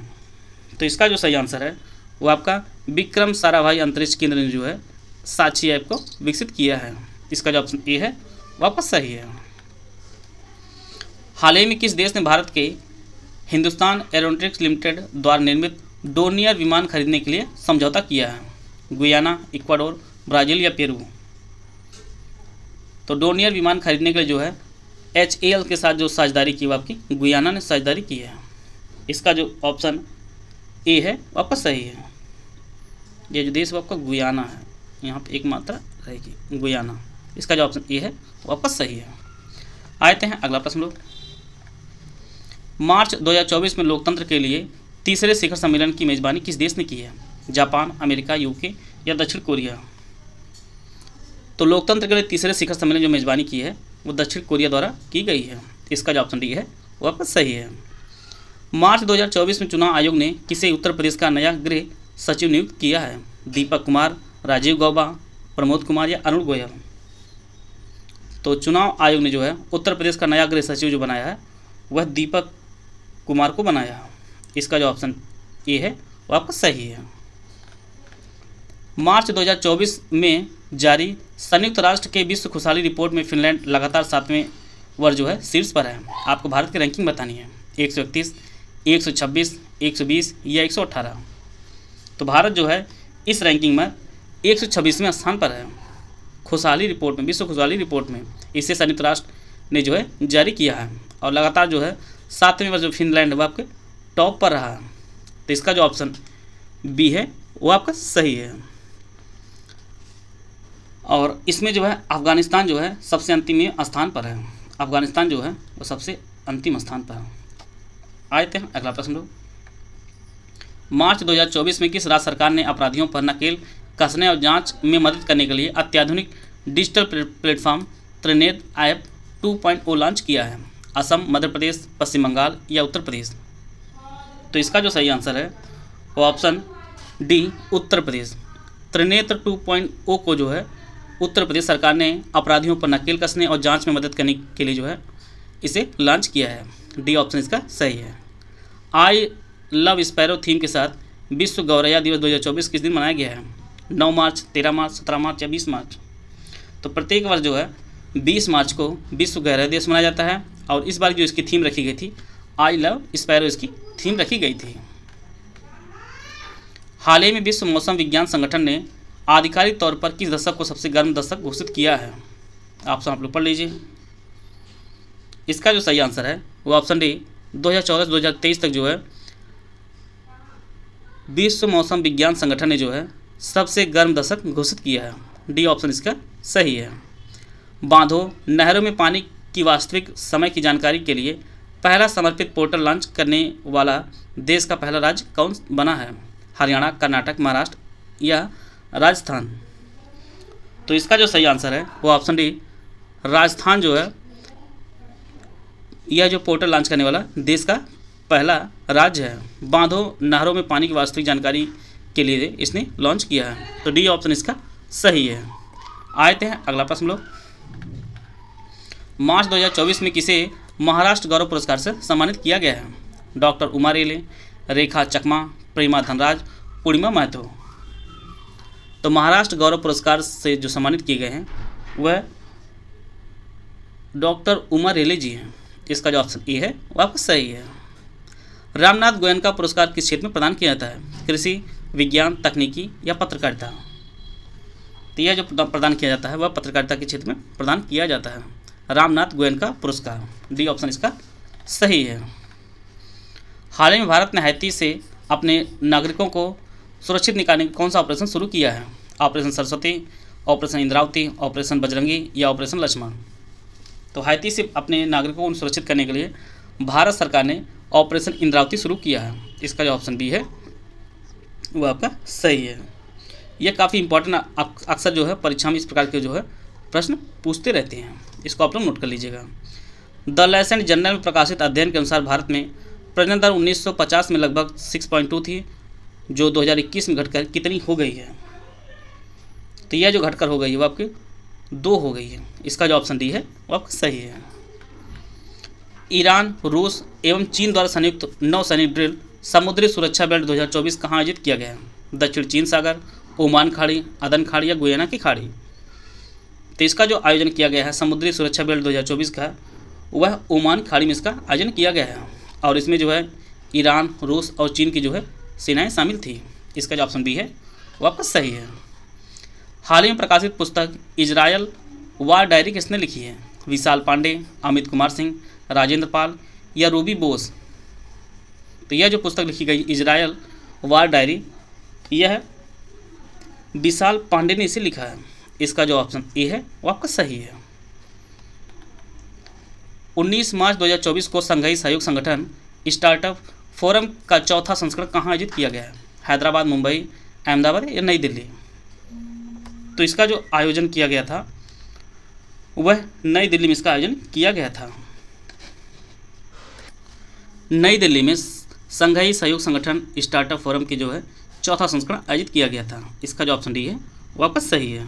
तो इसका जो सही आंसर है वो आपका विक्रम साराभाई अंतरिक्ष केंद्र ने जो है साक्षी ऐप को विकसित किया है। इसका जो ऑप्शन ए है वह आपका सही है। हाल ही में किस देश ने भारत के हिंदुस्तान एरोनॉटिक्स लिमिटेड द्वारा निर्मित डोर्नियर विमान खरीदने के लिए समझौता किया है? गुयाना, इक्वाडोर, ब्राज़ील या पेरू? तो डोर्नियर विमान खरीदने के लिए जो है HAL के साथ जो साझेदारी की वो आपकी गुयाना ने साझेदारी की है। इसका जो ऑप्शन ए है वो आपका सही है। ये जो देश वो आपका गुयाना है, यहाँ पे एक मात्रा रहेगी गुयाना। इसका जो ऑप्शन ए है वो आपका सही है। आते हैं अगला प्रश्न लोग। मार्च 2024 में लोकतंत्र के लिए तीसरे शिखर सम्मेलन की मेजबानी किस देश ने की है? जापान, अमेरिका, UK या दक्षिण कोरिया? तो लोकतंत्र के लिए तीसरे शिखर सम्मेलन जो मेजबानी की है वो दक्षिण कोरिया द्वारा की गई है। इसका जो ऑप्शन डी है वो आपका सही है। मार्च 2024 में चुनाव आयोग ने किसे उत्तर प्रदेश का नया गृह सचिव नियुक्त किया है? दीपक कुमार, राजीव गौबा, प्रमोद कुमार या अरुण गोयल? तो चुनाव आयोग ने जो है उत्तर प्रदेश का नया गृह सचिव जो बनाया है वह दीपक कुमार को बनाया है। इसका जो ऑप्शन ए है वो आपका सही है। मार्च 2024 में जारी संयुक्त राष्ट्र के विश्व खुशहाली रिपोर्ट में फिनलैंड लगातार 7वें वर्ष जो है शीर्ष पर है। आपको भारत की रैंकिंग बतानी है, 131, 126, 120 या 118। तो भारत जो है इस रैंकिंग में 126वें स्थान पर है खुशहाली रिपोर्ट में, विश्व खुशहाली रिपोर्ट में। इसे संयुक्त राष्ट्र ने जो है जारी किया है और लगातार जो है 7वें वर्ष जो फिनलैंड वो आपके टॉप पर रहा है। तो इसका जो ऑप्शन बी है वो आपका सही है। और इसमें जो है अफगानिस्तान जो है सबसे अंतिम स्थान पर है। अफगानिस्तान जो है वो सबसे अंतिम स्थान पर है। आते हैं अगला प्रश्न लोग। मार्च 2024 में किस राज्य सरकार ने अपराधियों पर नकेल कसने और जांच में मदद करने के लिए अत्याधुनिक digital platform Trinetra app 2.0 launch किया है? असम, मध्य प्रदेश, पश्चिम बंगाल या उत्तर प्रदेश? तो इसका जो सही आंसर है वो ऑप्शन डी उत्तर प्रदेश। त्रिनेत्र 2.0 को जो है उत्तर प्रदेश सरकार ने अपराधियों पर नकेल कसने और जांच में मदद करने के लिए जो है इसे लॉन्च किया है। डी ऑप्शन इसका सही है। आई लव स्पैरो थीम के साथ विश्व गौरैया दिवस 2024 किस दिन मनाया गया है? 9 मार्च, 13 मार्च, 17 मार्च या 20 मार्च? तो प्रत्येक वर्ष जो है 20 मार्च को विश्व गौरैया दिवस मनाया जाता है और इस बार जो इसकी थीम रखी गई थी आई लव स्पैरो इसकी थीम रखी गई थी। हाल ही में विश्व मौसम विज्ञान संगठन ने आधिकारिक तौर पर किस दशक को सबसे गर्म दशक घोषित किया है? ऑप्शन आप लोग पढ़ लीजिए। इसका जो सही आंसर है वो ऑप्शन डी 2014-2023 तक जो है विश्व मौसम विज्ञान संगठन ने जो है सबसे गर्म दशक घोषित किया है। डी ऑप्शन इसका सही है। बांधों, नहरों में पानी की वास्तविक समय की जानकारी के लिए पहला समर्पित पोर्टल लॉन्च करने वाला देश का पहला राज्य कौन बना है? हरियाणा, कर्नाटक, महाराष्ट्र या राजस्थान? तो इसका जो सही आंसर है वो ऑप्शन डी राजस्थान जो है यह जो पोर्टल लॉन्च करने वाला देश का पहला राज्य है। बांधों, नहरों में पानी की वास्तविक जानकारी के लिए इसने लॉन्च किया है। तो डी ऑप्शन इसका सही है। आते हैं अगला प्रश्न लोग। मार्च 2024 में किसे महाराष्ट्र गौरव पुरस्कार से सम्मानित किया गया है? डॉक्टर उमा रेले, रेखा चकमा, प्रेमा धनराज, पूर्णिमा महतो? तो महाराष्ट्र गौरव पुरस्कार से जो सम्मानित किए गए हैं वह डॉक्टर उमा रेले जी हैं। इसका जो ऑप्शन ए है वो आपका सही है। रामनाथ गोयनका पुरस्कार किस क्षेत्र में प्रदान किया जाता है? कृषि, विज्ञान, तकनीकी या पत्रकारिता? तो यह जो प्रदान किया जाता है वह पत्रकारिता के क्षेत्र में प्रदान किया जाता है। रामनाथ गोयनका पुरस्कार, डी ऑप्शन इसका सही है। हाल ही में भारत ने हैती से अपने नागरिकों को सुरक्षित निकालने का कौन सा ऑपरेशन शुरू किया है? Operation Saraswati, operation Indravati, operation Bajrangi या ऑपरेशन लक्ष्मण? तो हैती से अपने नागरिकों को सुरक्षित करने के लिए भारत सरकार ने ऑपरेशन इंद्रावती शुरू किया है। इसका जो ऑप्शन बी है वो आपका सही है। यह काफ़ी इंपॉर्टेंट अक्सर जो है परीक्षा में इस प्रकार के जो है प्रश्न पूछते रहते हैं, इसको आप लोग नोट कर लीजिएगा। द लेसेंट जर्नल में प्रकाशित अध्ययन के अनुसार भारत में प्रजनन दर 1950 में लगभग 6.2 थी, जो 2021 में घटकर कितनी हो गई है? तो यह जो घटकर हो गई है वो आपकी 2 हो गई है। इसका जो ऑप्शन डी है वो आपका सही है। ईरान, रूस एवं चीन द्वारा संयुक्त नौसैनिक ड्रिल समुद्री सुरक्षा बेल्ट 2024 कहाँ आयोजित किया गया है? दक्षिण चीन सागर, ओमान खाड़ी, अदन खाड़ी या गुयाना की खाड़ी। तो इसका जो आयोजन किया गया है समुद्री सुरक्षा बेल्ट 2024 का, वह ओमान खाड़ी में इसका आयोजन किया गया है और इसमें जो है ईरान, रूस और चीन की जो है सेनाएं शामिल थी। इसका जो ऑप्शन बी है वो आपका सही है। हाल ही में प्रकाशित पुस्तक इजरायल वार डायरी किसने लिखी है? विशाल पांडे, अमित कुमार सिंह, राजेंद्र पाल या रूबी बोस। तो यह जो पुस्तक लिखी गई इजरायल वार डायरी, यह विशाल पांडे ने इसे लिखा है। इसका जो ऑप्शन ए है वो आपका सही है। 19 मार्च 2024 को संघाई सहयोग संगठन स्टार्टअप फोरम का चौथा संस्करण कहाँ आयोजित किया गया है? हैदराबाद, मुंबई, अहमदाबाद या नई दिल्ली। तो इसका जो आयोजन किया गया था वह नई दिल्ली में इसका आयोजन किया गया था। नई दिल्ली में संघाई सहयोग संगठन स्टार्टअप फोरम की जो है चौथा संस्करण आयोजित किया गया था। इसका जो ऑप्शन डी है वो आपका सही है।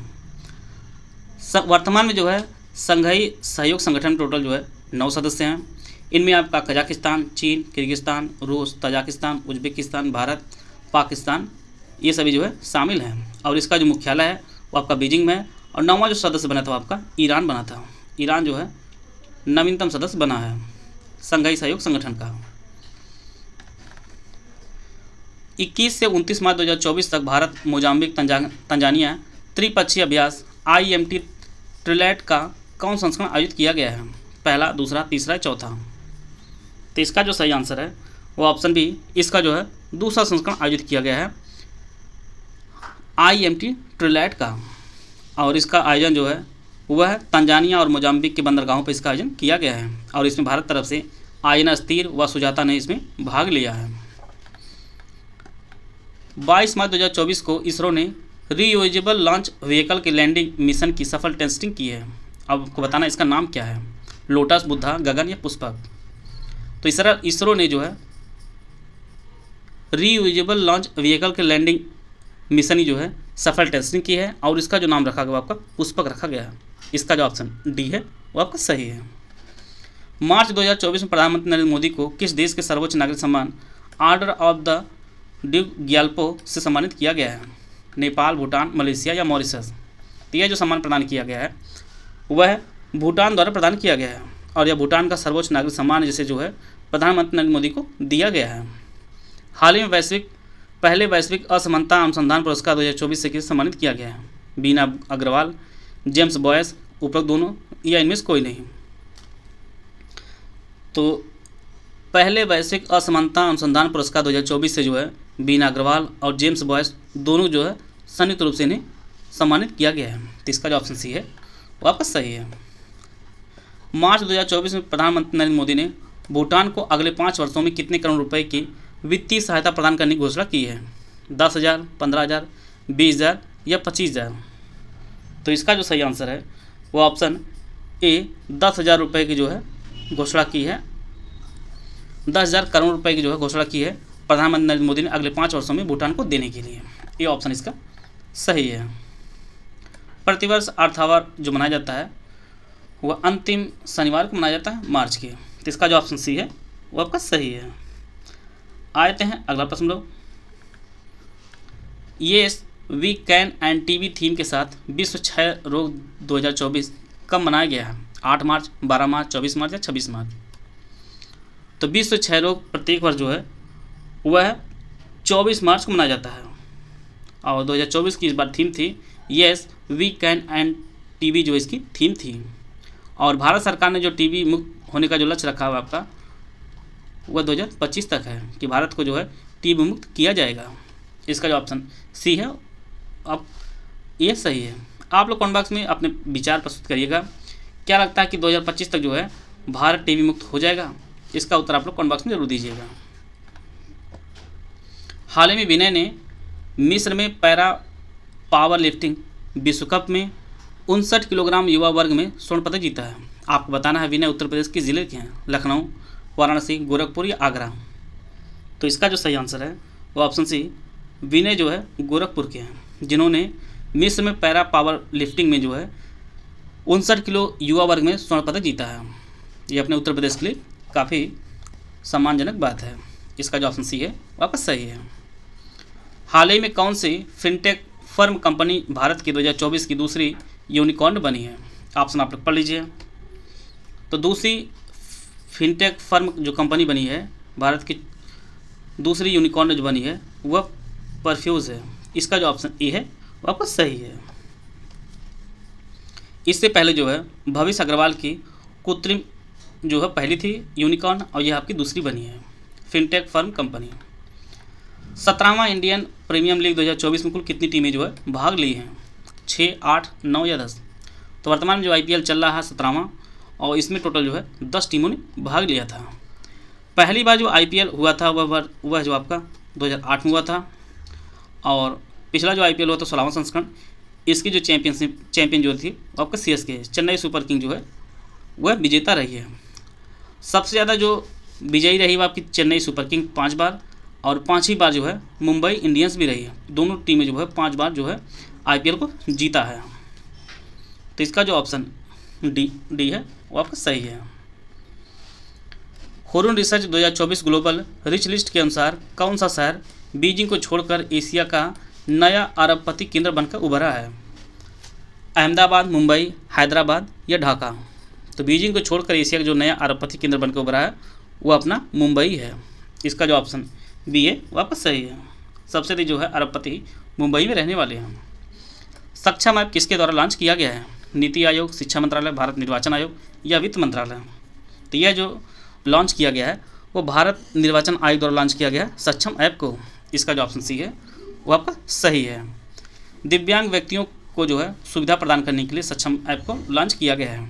वर्तमान में जो है संघाई सहयोग संगठन में टोटल जो है 9 सदस्य हैं। इनमें आपका कजाकिस्तान, चीन, किर्गिस्तान, रूस, तजाकिस्तान, उज्बेकिस्तान, भारत, पाकिस्तान ये सभी जो है शामिल हैं। और इसका जो मुख्यालय है वो आपका बीजिंग में है। और 9वां जो सदस्य बना था वो आपका ईरान बना था। ईरान जो है नवीनतम सदस्य बना है संघाई सहयोग संगठन का। 21 से 29 मार्च 2024 तक भारत, मोजाम्बिक, तंजानिया त्रिपक्षीय अभ्यास IMT ट्रिलैट का कौन संस्करण आयोजित किया गया है? पहला, दूसरा, तीसरा, चौथा। तो इसका जो सही आंसर है वो ऑप्शन बी, इसका जो है दूसरा संस्करण आयोजित किया गया है IMT ट्रिलैट का। और इसका आयोजन जो है वह तंजानिया और मोजाम्बिक के बंदरगाहों पर इसका आयोजन किया गया है। और इसमें भारत तरफ से आयना स्थिर व सुजाता ने इसमें भाग लिया है। 22 मार्च 2024 को इसरो ने रीयूजेबल लॉन्च व्हीकल के लैंडिंग मिशन की सफल टेस्टिंग की है। अब आपको बताना इसका नाम क्या है? लोटस, बुद्धा, गगन या पुष्पक। तो इसरो ने जो है रीयूजेबल लॉन्च व्हीकल के लैंडिंग मिशन की जो है सफल टेस्टिंग की है और इसका जो नाम रखा गया आपका पुष्पक रखा गया है। इसका जो ऑप्शन डी है वो आपका सही है। मार्च 2024 में प्रधानमंत्री नरेंद्र मोदी को किस देश के सर्वोच्च नागरिक सम्मान order of the Duke Gyalpo से सम्मानित किया गया है? नेपाल, भूटान, मलेशिया या मॉरिशस। तो यह जो सम्मान प्रदान किया गया है वह भूटान द्वारा प्रदान किया गया है और यह भूटान का सर्वोच्च नागरिक सम्मान है जिसे जो है प्रधानमंत्री नरेंद्र मोदी को दिया गया है। हाल ही में पहले वैश्विक असमानता अनुसंधान पुरस्कार 2024 से किसे सम्मानित किया गया है? बीना अग्रवाल, जेम्स बॉयस, उपरोक्त दोनों या इनमें से कोई नहीं। तो पहले वैश्विक असमानता अनुसंधान पुरस्कार 2024 से जो है बीना अग्रवाल और जेम्स बॉयस दोनों जो है संयुक्त रूप से इन्हें सम्मानित किया गया है। तो इसका जो ऑप्शन सी है वो आपका सही है। मार्च 2024 में प्रधानमंत्री नरेंद्र मोदी ने भूटान को अगले 5 वर्षों में कितने करोड़ रुपए की वित्तीय सहायता प्रदान करने की घोषणा की है? 10,000, 15,000, 20,000 या 25,000। तो इसका जो सही आंसर है वो ऑप्शन ए 10,000 रुपये की जो है घोषणा की है। 10,000 करोड़ रुपए की जो है घोषणा की है प्रधानमंत्री नरेंद्र मोदी ने अगले 5 वर्षों में भूटान को देने के लिए। ये ऑप्शन इसका सही है। प्रतिवर्ष अर्थावर जो मनाया जाता है वह अंतिम शनिवार को मनाया जाता है मार्च के। तो इसका जो ऑप्शन सी है वो आपका सही है। आते हैं अगला प्रश्न लोग। Yes we can end TB theme के साथ विश्व क्षय रोग 2024 कब मनाया गया है? 8 मार्च, 12 मार्च, 24 मार्च या 26 मार्च। तो विश्व क्षय रोग प्रत्येक वर्ष जो है वह 24 मार्च को मनाया जाता है और 2024 की इस बार थीम थी yes we can end TB जो इसकी थीम थी। और भारत सरकार ने जो टीबी मुक्त होने का जो लक्ष्य रखा हुआ आपका वह 2025 तक है कि भारत को जो है टीबी मुक्त किया जाएगा। इसका जो ऑप्शन सी है अब ये सही है। आप लोग कमेंट बॉक्स में अपने विचार प्रस्तुत करिएगा, क्या लगता है कि 2025 तक जो है भारत टीबी मुक्त हो जाएगा? इसका उत्तर आप लोग कमेंट बॉक्स में जरूर दीजिएगा। हाल ही में विनय ने मिस्र में पैरा पावर लिफ्टिंग विश्व कप में 59 किलोग्राम युवा वर्ग में स्वर्ण पदक जीता है। आपको बताना है विनय उत्तर प्रदेश के ज़िले के हैं, लखनऊ, वाराणसी, गोरखपुर या आगरा। तो इसका जो सही आंसर है वो ऑप्शन सी विनय जो है गोरखपुर के हैं, जिन्होंने मिस्र में पैरा पावर लिफ्टिंग में जो है 59 किलो युवा वर्ग में स्वर्ण पदक जीता है। ये अपने उत्तर प्रदेश के लिए काफ़ी सम्मानजनक बात है। इसका जो ऑप्शन सी है वो आपका सही है। हाल ही में कौन सी फिनटेक फर्म कंपनी भारत की 2024 की दूसरी यूनिकॉर्न बनी है? ऑप्शन आप लोग पढ़ लीजिए। तो दूसरी फिनटेक फर्म जो कंपनी बनी है भारत की दूसरी यूनिकॉर्न जो बनी है वह परफ्यूज है। इसका जो ऑप्शन ए है वो आपका सही है। इससे पहले जो है भविष्य अग्रवाल की कृत्रिम जो है पहली थी यूनिकॉर्न और यह आपकी दूसरी बनी है फिनटेक फर्म कंपनी। 17वां इंडियन प्रीमियम लीग 2024 में कुल कितनी टीमें जो है भाग ली हैं? 6, 8, 9 या 10? तो वर्तमान में जो IPL चल रहा है 17वां और इसमें टोटल जो है 10 टीमों ने भाग लिया था। पहली बार जो IPL हुआ था वह जो आपका 2008 में हुआ था और पिछला जो IPL हुआ था 16वां संस्करण, इसकी जो चैंपियन जो थी वो आपका CSK चेन्नई सुपर किंग जो है वह विजेता रही है। सबसे ज़्यादा जो विजयी रही वो आपकी चेन्नई सुपर किंग 5 बार और 5वीं बार जो है मुंबई इंडियंस भी रही है। दोनों टीमें जो है 5 बार जो है IPL को जीता है। तो इसका जो ऑप्शन डी है वो आपका सही है। Hurun research 2024 global rich list के अनुसार कौन सा शहर बीजिंग को छोड़कर एशिया का नया अरबपति केंद्र बनकर उभरा है? अहमदाबाद, मुंबई, हैदराबाद या ढाका? तो बीजिंग को छोड़कर एशिया का जो नया अरबपति केंद्र बनकर उभरा है वो अपना मुंबई है। इसका जो ऑप्शन बी है वो आपका सही है। सबसे अधिक जो है अरबपति मुंबई में रहने वाले हैं। सक्षम ऐप किसके द्वारा लॉन्च किया गया है? नीति आयोग, शिक्षा मंत्रालय, भारत निर्वाचन आयोग या वित्त मंत्रालय? तो यह जो लॉन्च किया गया है वो भारत निर्वाचन आयोग द्वारा लॉन्च किया गया है सक्षम ऐप को। इसका जो ऑप्शन सी है वो आपका सही है। दिव्यांग व्यक्तियों को जो है सुविधा प्रदान करने के लिए सक्षम ऐप को लॉन्च किया गया है।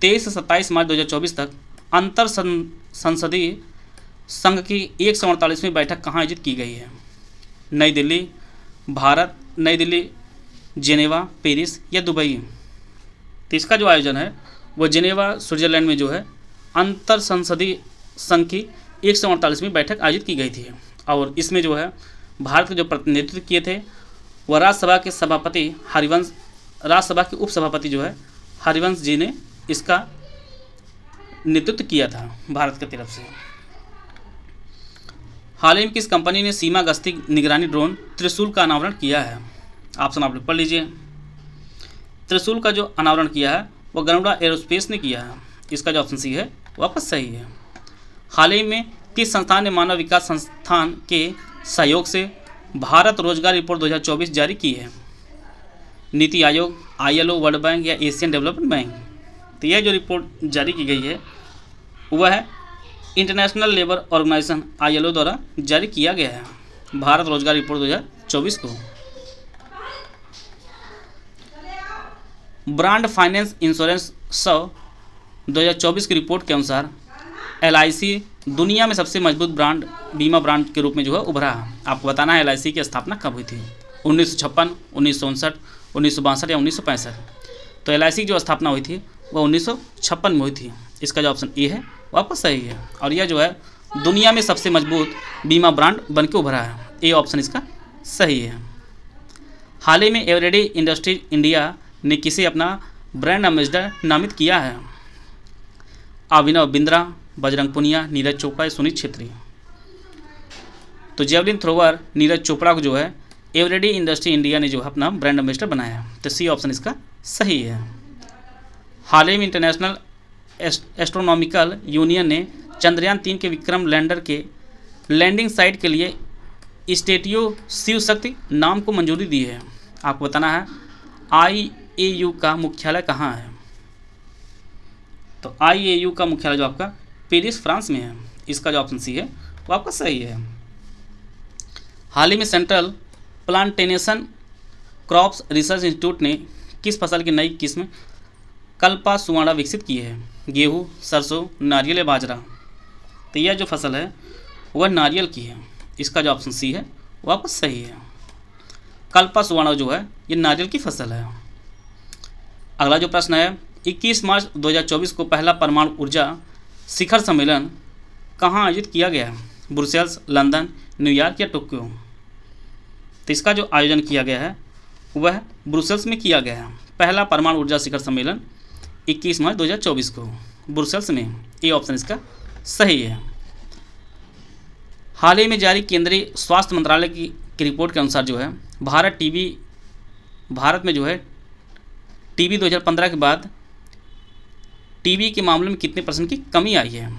23 से 27 मार्च 2024 तक अंतर संसदीय संघ की 148वीं बैठक कहाँ आयोजित की गई है? नई दिल्ली, भारत, नई दिल्ली, जेनेवा, पेरिस या दुबई? तो इसका जो आयोजन है वो जेनेवा स्विट्जरलैंड में जो है अंतर संसदीय संघ की 148वीं बैठक आयोजित की गई थी और इसमें जो है भारत के जो प्रतिनिधित्व किए थे वह राज्यसभा के सभापति हरिवंश, राज्यसभा के उपसभापति जो है हरिवंश जी ने इसका नेतृत्व किया था भारत की तरफ से। हाल ही में किस कंपनी ने सीमा गश्ती निगरानी ड्रोन त्रिशूल का अनावरण किया है? ऑप्शन आप लोग पढ़ लीजिए। त्रिशूल का जो अनावरण किया है वो गरुड़ा एरोस्पेस ने किया है। इसका जो ऑप्शन सी है वो आपका सही है। हाल ही में किस संस्थान ने मानव विकास संस्थान के सहयोग से भारत रोजगार रिपोर्ट 2024 जारी की है? NITI Aayog, ILO, world bank या एशियन डेवलपमेंट बैंक? तो यह जो रिपोर्ट जारी की गई है वह है इंटरनेशनल लेबर ऑर्गेनाइजेशन ILO द्वारा जारी किया गया है भारत रोजगार रिपोर्ट 2024 को। ब्रांड फाइनेंस इंश्योरेंस 2024 की रिपोर्ट के अनुसार LIC दुनिया में सबसे मजबूत बीमा ब्रांड के रूप में जो है उभरा है। आपको बताना है LIC की स्थापना कब हुई थी? 1956, 1959, 1962 या 1965? तो LIC जो स्थापना हुई थी वह 1956 में हुई थी। इसका जो ऑप्शन ए है वो आपका सही है और यह जो है दुनिया में सबसे मजबूत बीमा ब्रांड बन के उभरा है। ए ऑप्शन इसका सही है। हाल ही में एवरेडी इंडस्ट्रीज इंडिया ने किसे अपना ब्रांड एम्बेसडर नामित किया है? अभिनव बिंद्रा, बजरंग पुनिया, नीरज चोपड़ा या सुनील छेत्री? तो जेवलिन थ्रोवर नीरज चोपड़ा को जो है एवरेडी इंडस्ट्री इंडिया ने जो है अपना ब्रांड एम्बेसडर बनाया है। तो सी ऑप्शन इसका सही है। हाल ही में इंटरनेशनल एस्ट्रोनॉमिकल यूनियन ने चंद्रयान 3 के विक्रम लैंडर के लैंडिंग साइट के लिए स्टेटियो शिव शक्ति नाम को मंजूरी दी है। आपको बताना है IAU का मुख्यालय कहाँ है? तो IAU का मुख्यालय जो आपका पेरिस फ्रांस में है। इसका जो ऑप्शन सी है वो आपका सही है। हाल ही में central plantation crops research institute ने किस फसल की नई किस्म कल्पा सुवाड़ा विकसित की है? गेहूँ, सरसों, नारियल या बाजरा? तो यह जो फसल है वह नारियल की है। इसका जो ऑप्शन सी है वो आपका सही है। कल्पा सुवाड़ा जो है ये नारियल की फसल है। अगला जो प्रश्न है 21 मार्च 2024 को पहला परमाणु ऊर्जा शिखर सम्मेलन कहाँ आयोजित किया गया है? ब्रुसेल्स, लंदन, न्यूयॉर्क या टोक्यो? तो इसका जो आयोजन किया गया है वह ब्रुसेल्स में किया गया है। पहला परमाणु ऊर्जा शिखर सम्मेलन 21 मार्च 2024 को ब्रुसेल्स में। ये ऑप्शन इसका सही है। हाल ही में जारी केंद्रीय स्वास्थ्य मंत्रालय की रिपोर्ट के अनुसार जो है भारत में जो है टीबी 2015 के बाद टीबी के मामले में कितने % की कमी आई है।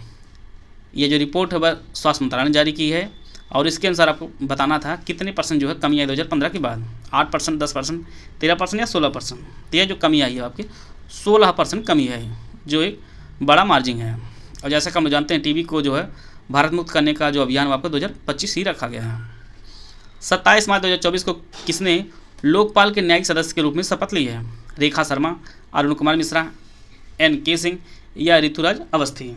ये जो रिपोर्ट है वह स्वास्थ्य मंत्रालय ने जारी की है और इसके अनुसार आपको बताना था कितने % जो है कमी आई 2015 के बाद, 8%, 10%, 13% या 16%। तो यह जो कमी आई है आपकी 16% कमी है, जो एक बड़ा मार्जिन है। और जैसा कि हम जानते हैं टीबी को जो है भारत मुक्त करने का जो अभियान आपको 2025 ही रखा गया है। 27 मार्च 2024 को किसने लोकपाल के न्यायिक सदस्य के रूप में शपथ ली है। रेखा शर्मा, अरुण कुमार मिश्रा, NK सिंह या ऋतुराज अवस्थी।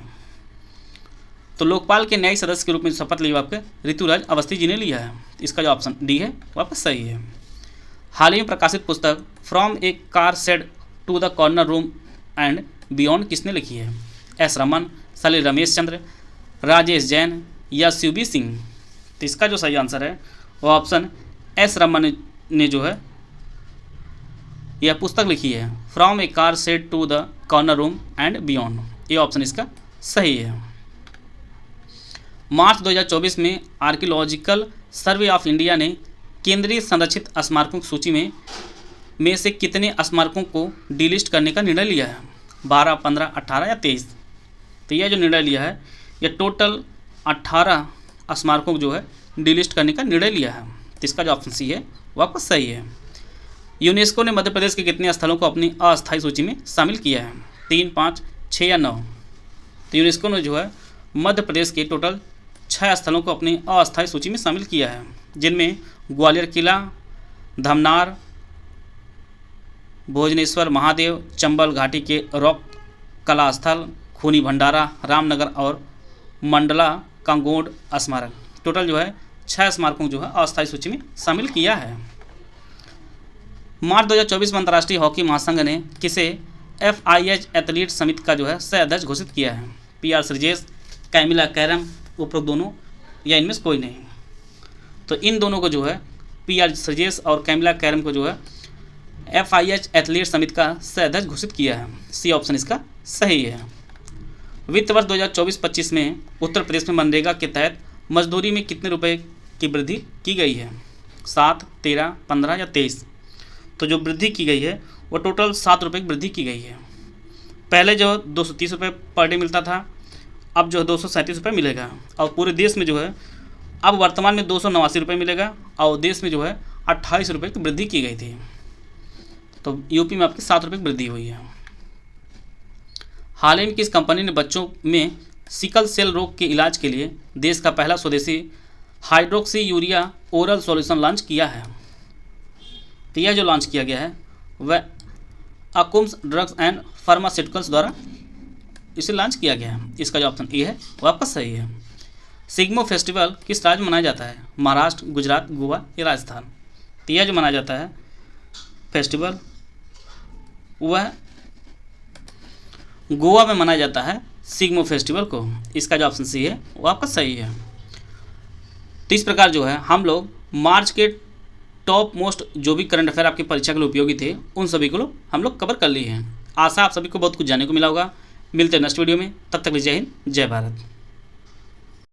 तो लोकपाल के न्यायिक सदस्य के रूप में शपथ ली आपके ऋतुराज अवस्थी जी ने लिया है। इसका जो ऑप्शन डी है वापस सही है। हाल ही में प्रकाशित पुस्तक from a car shed to the corner room and beyond किसने लिखी है। S रमन, सलील रमेश चंद्र, राजेश जैन या शिवबी सिंह। तो इसका जो सही आंसर है वो ऑप्शन S रमन ने जो है यह पुस्तक लिखी है, from a car shed to the corner room and beyond. ये ऑप्शन इसका सही है। मार्च 2024 में आर्कियोलॉजिकल सर्वे ऑफ इंडिया ने केंद्रीय संरक्षित स्मारकों की सूची में से कितने स्मारकों को डिलिस्ट करने का निर्णय लिया है। 12, 15, 18 या 23। तो यह जो निर्णय लिया है यह टोटल 18 स्मारकों को जो है डिलिस्ट करने का निर्णय लिया है। तो इसका जो ऑप्शन सी है वापस सही है। यूनेस्को ने मध्य प्रदेश के कितने स्थलों को अपनी अस्थायी सूची में शामिल किया है। 3, 5, 6 या 9। तो यूनेस्को ने जो है मध्य प्रदेश के टोटल 6 स्थलों को अपनी अस्थायी सूची में शामिल किया है, जिनमें ग्वालियर किला, धमनार, भोजनेश्वर महादेव, चंबल घाटी के रॉक कला स्थल, खूनी भंडारा, रामनगर और मंडला कांगोड स्मारक। टोटल जो है 6 स्मारकों जो है अस्थायी सूची में शामिल किया है। मार्च 2024 में अंतर्राष्ट्रीय हॉकी महासंघ ने किसे FIH एथलीट समिति का जो है सह अध्यक्ष घोषित किया है। PR श्रीजेश, कैमिला कैरम, उपरोक्त दोनों या इनमें से कोई नहीं। तो इन दोनों को जो है PR श्रीजेश और कैमिला कैरम को जो है FIH एथलीट समिति का सह अध्यक्ष घोषित किया है। सी ऑप्शन इसका सही है। वित्त वर्ष 2024-25 में उत्तर प्रदेश में मनरेगा के तहत मजदूरी में कितने रुपए की वृद्धि की गई है। 7, 13, 15 या 23। तो जो वृद्धि की गई है वो टोटल 7 रुपये की वृद्धि की गई है। पहले जो 230 रुपये पर डे मिलता था, अब जो है 237 रुपये मिलेगा। और पूरे देश में जो है अब वर्तमान में 289 रुपये मिलेगा और देश में जो है 28 रुपये की वृद्धि की गई थी। तो यूपी में आपकी 7 रुपये की वृद्धि हुई है। हाल ही में किस कंपनी ने बच्चों में सिकल सेल रोग के इलाज के लिए देश का पहला स्वदेशी hydroxy urea oral solution launch किया है। तो यह जो लॉन्च किया गया है वह अकुम्स ड्रग्स एंड फार्मास्यूटिकल्स द्वारा इसे लॉन्च किया गया है। इसका जो ऑप्शन ए है वापस सही है। सिग्मो फेस्टिवल किस राज्य में मनाया जाता है। महाराष्ट्र, गुजरात, गोवा या राजस्थान। तो यह जो मनाया जाता है फेस्टिवल वह गोवा में मनाया जाता है सिग्मो फेस्टिवल को। इसका जो ऑप्शन सी है वापस सही है। तो इस प्रकार जो है हम लोग मार्च के टॉप मोस्ट जो भी करंट अफेयर आपकी परीक्षा के लिए उपयोगी थे उन सभी को हम लोग कवर कर लिए हैं। आशा आप सभी को बहुत कुछ जानने को मिला होगा। मिलते हैं नेक्स्ट वीडियो में, तब तक जय हिंद, जय भारत।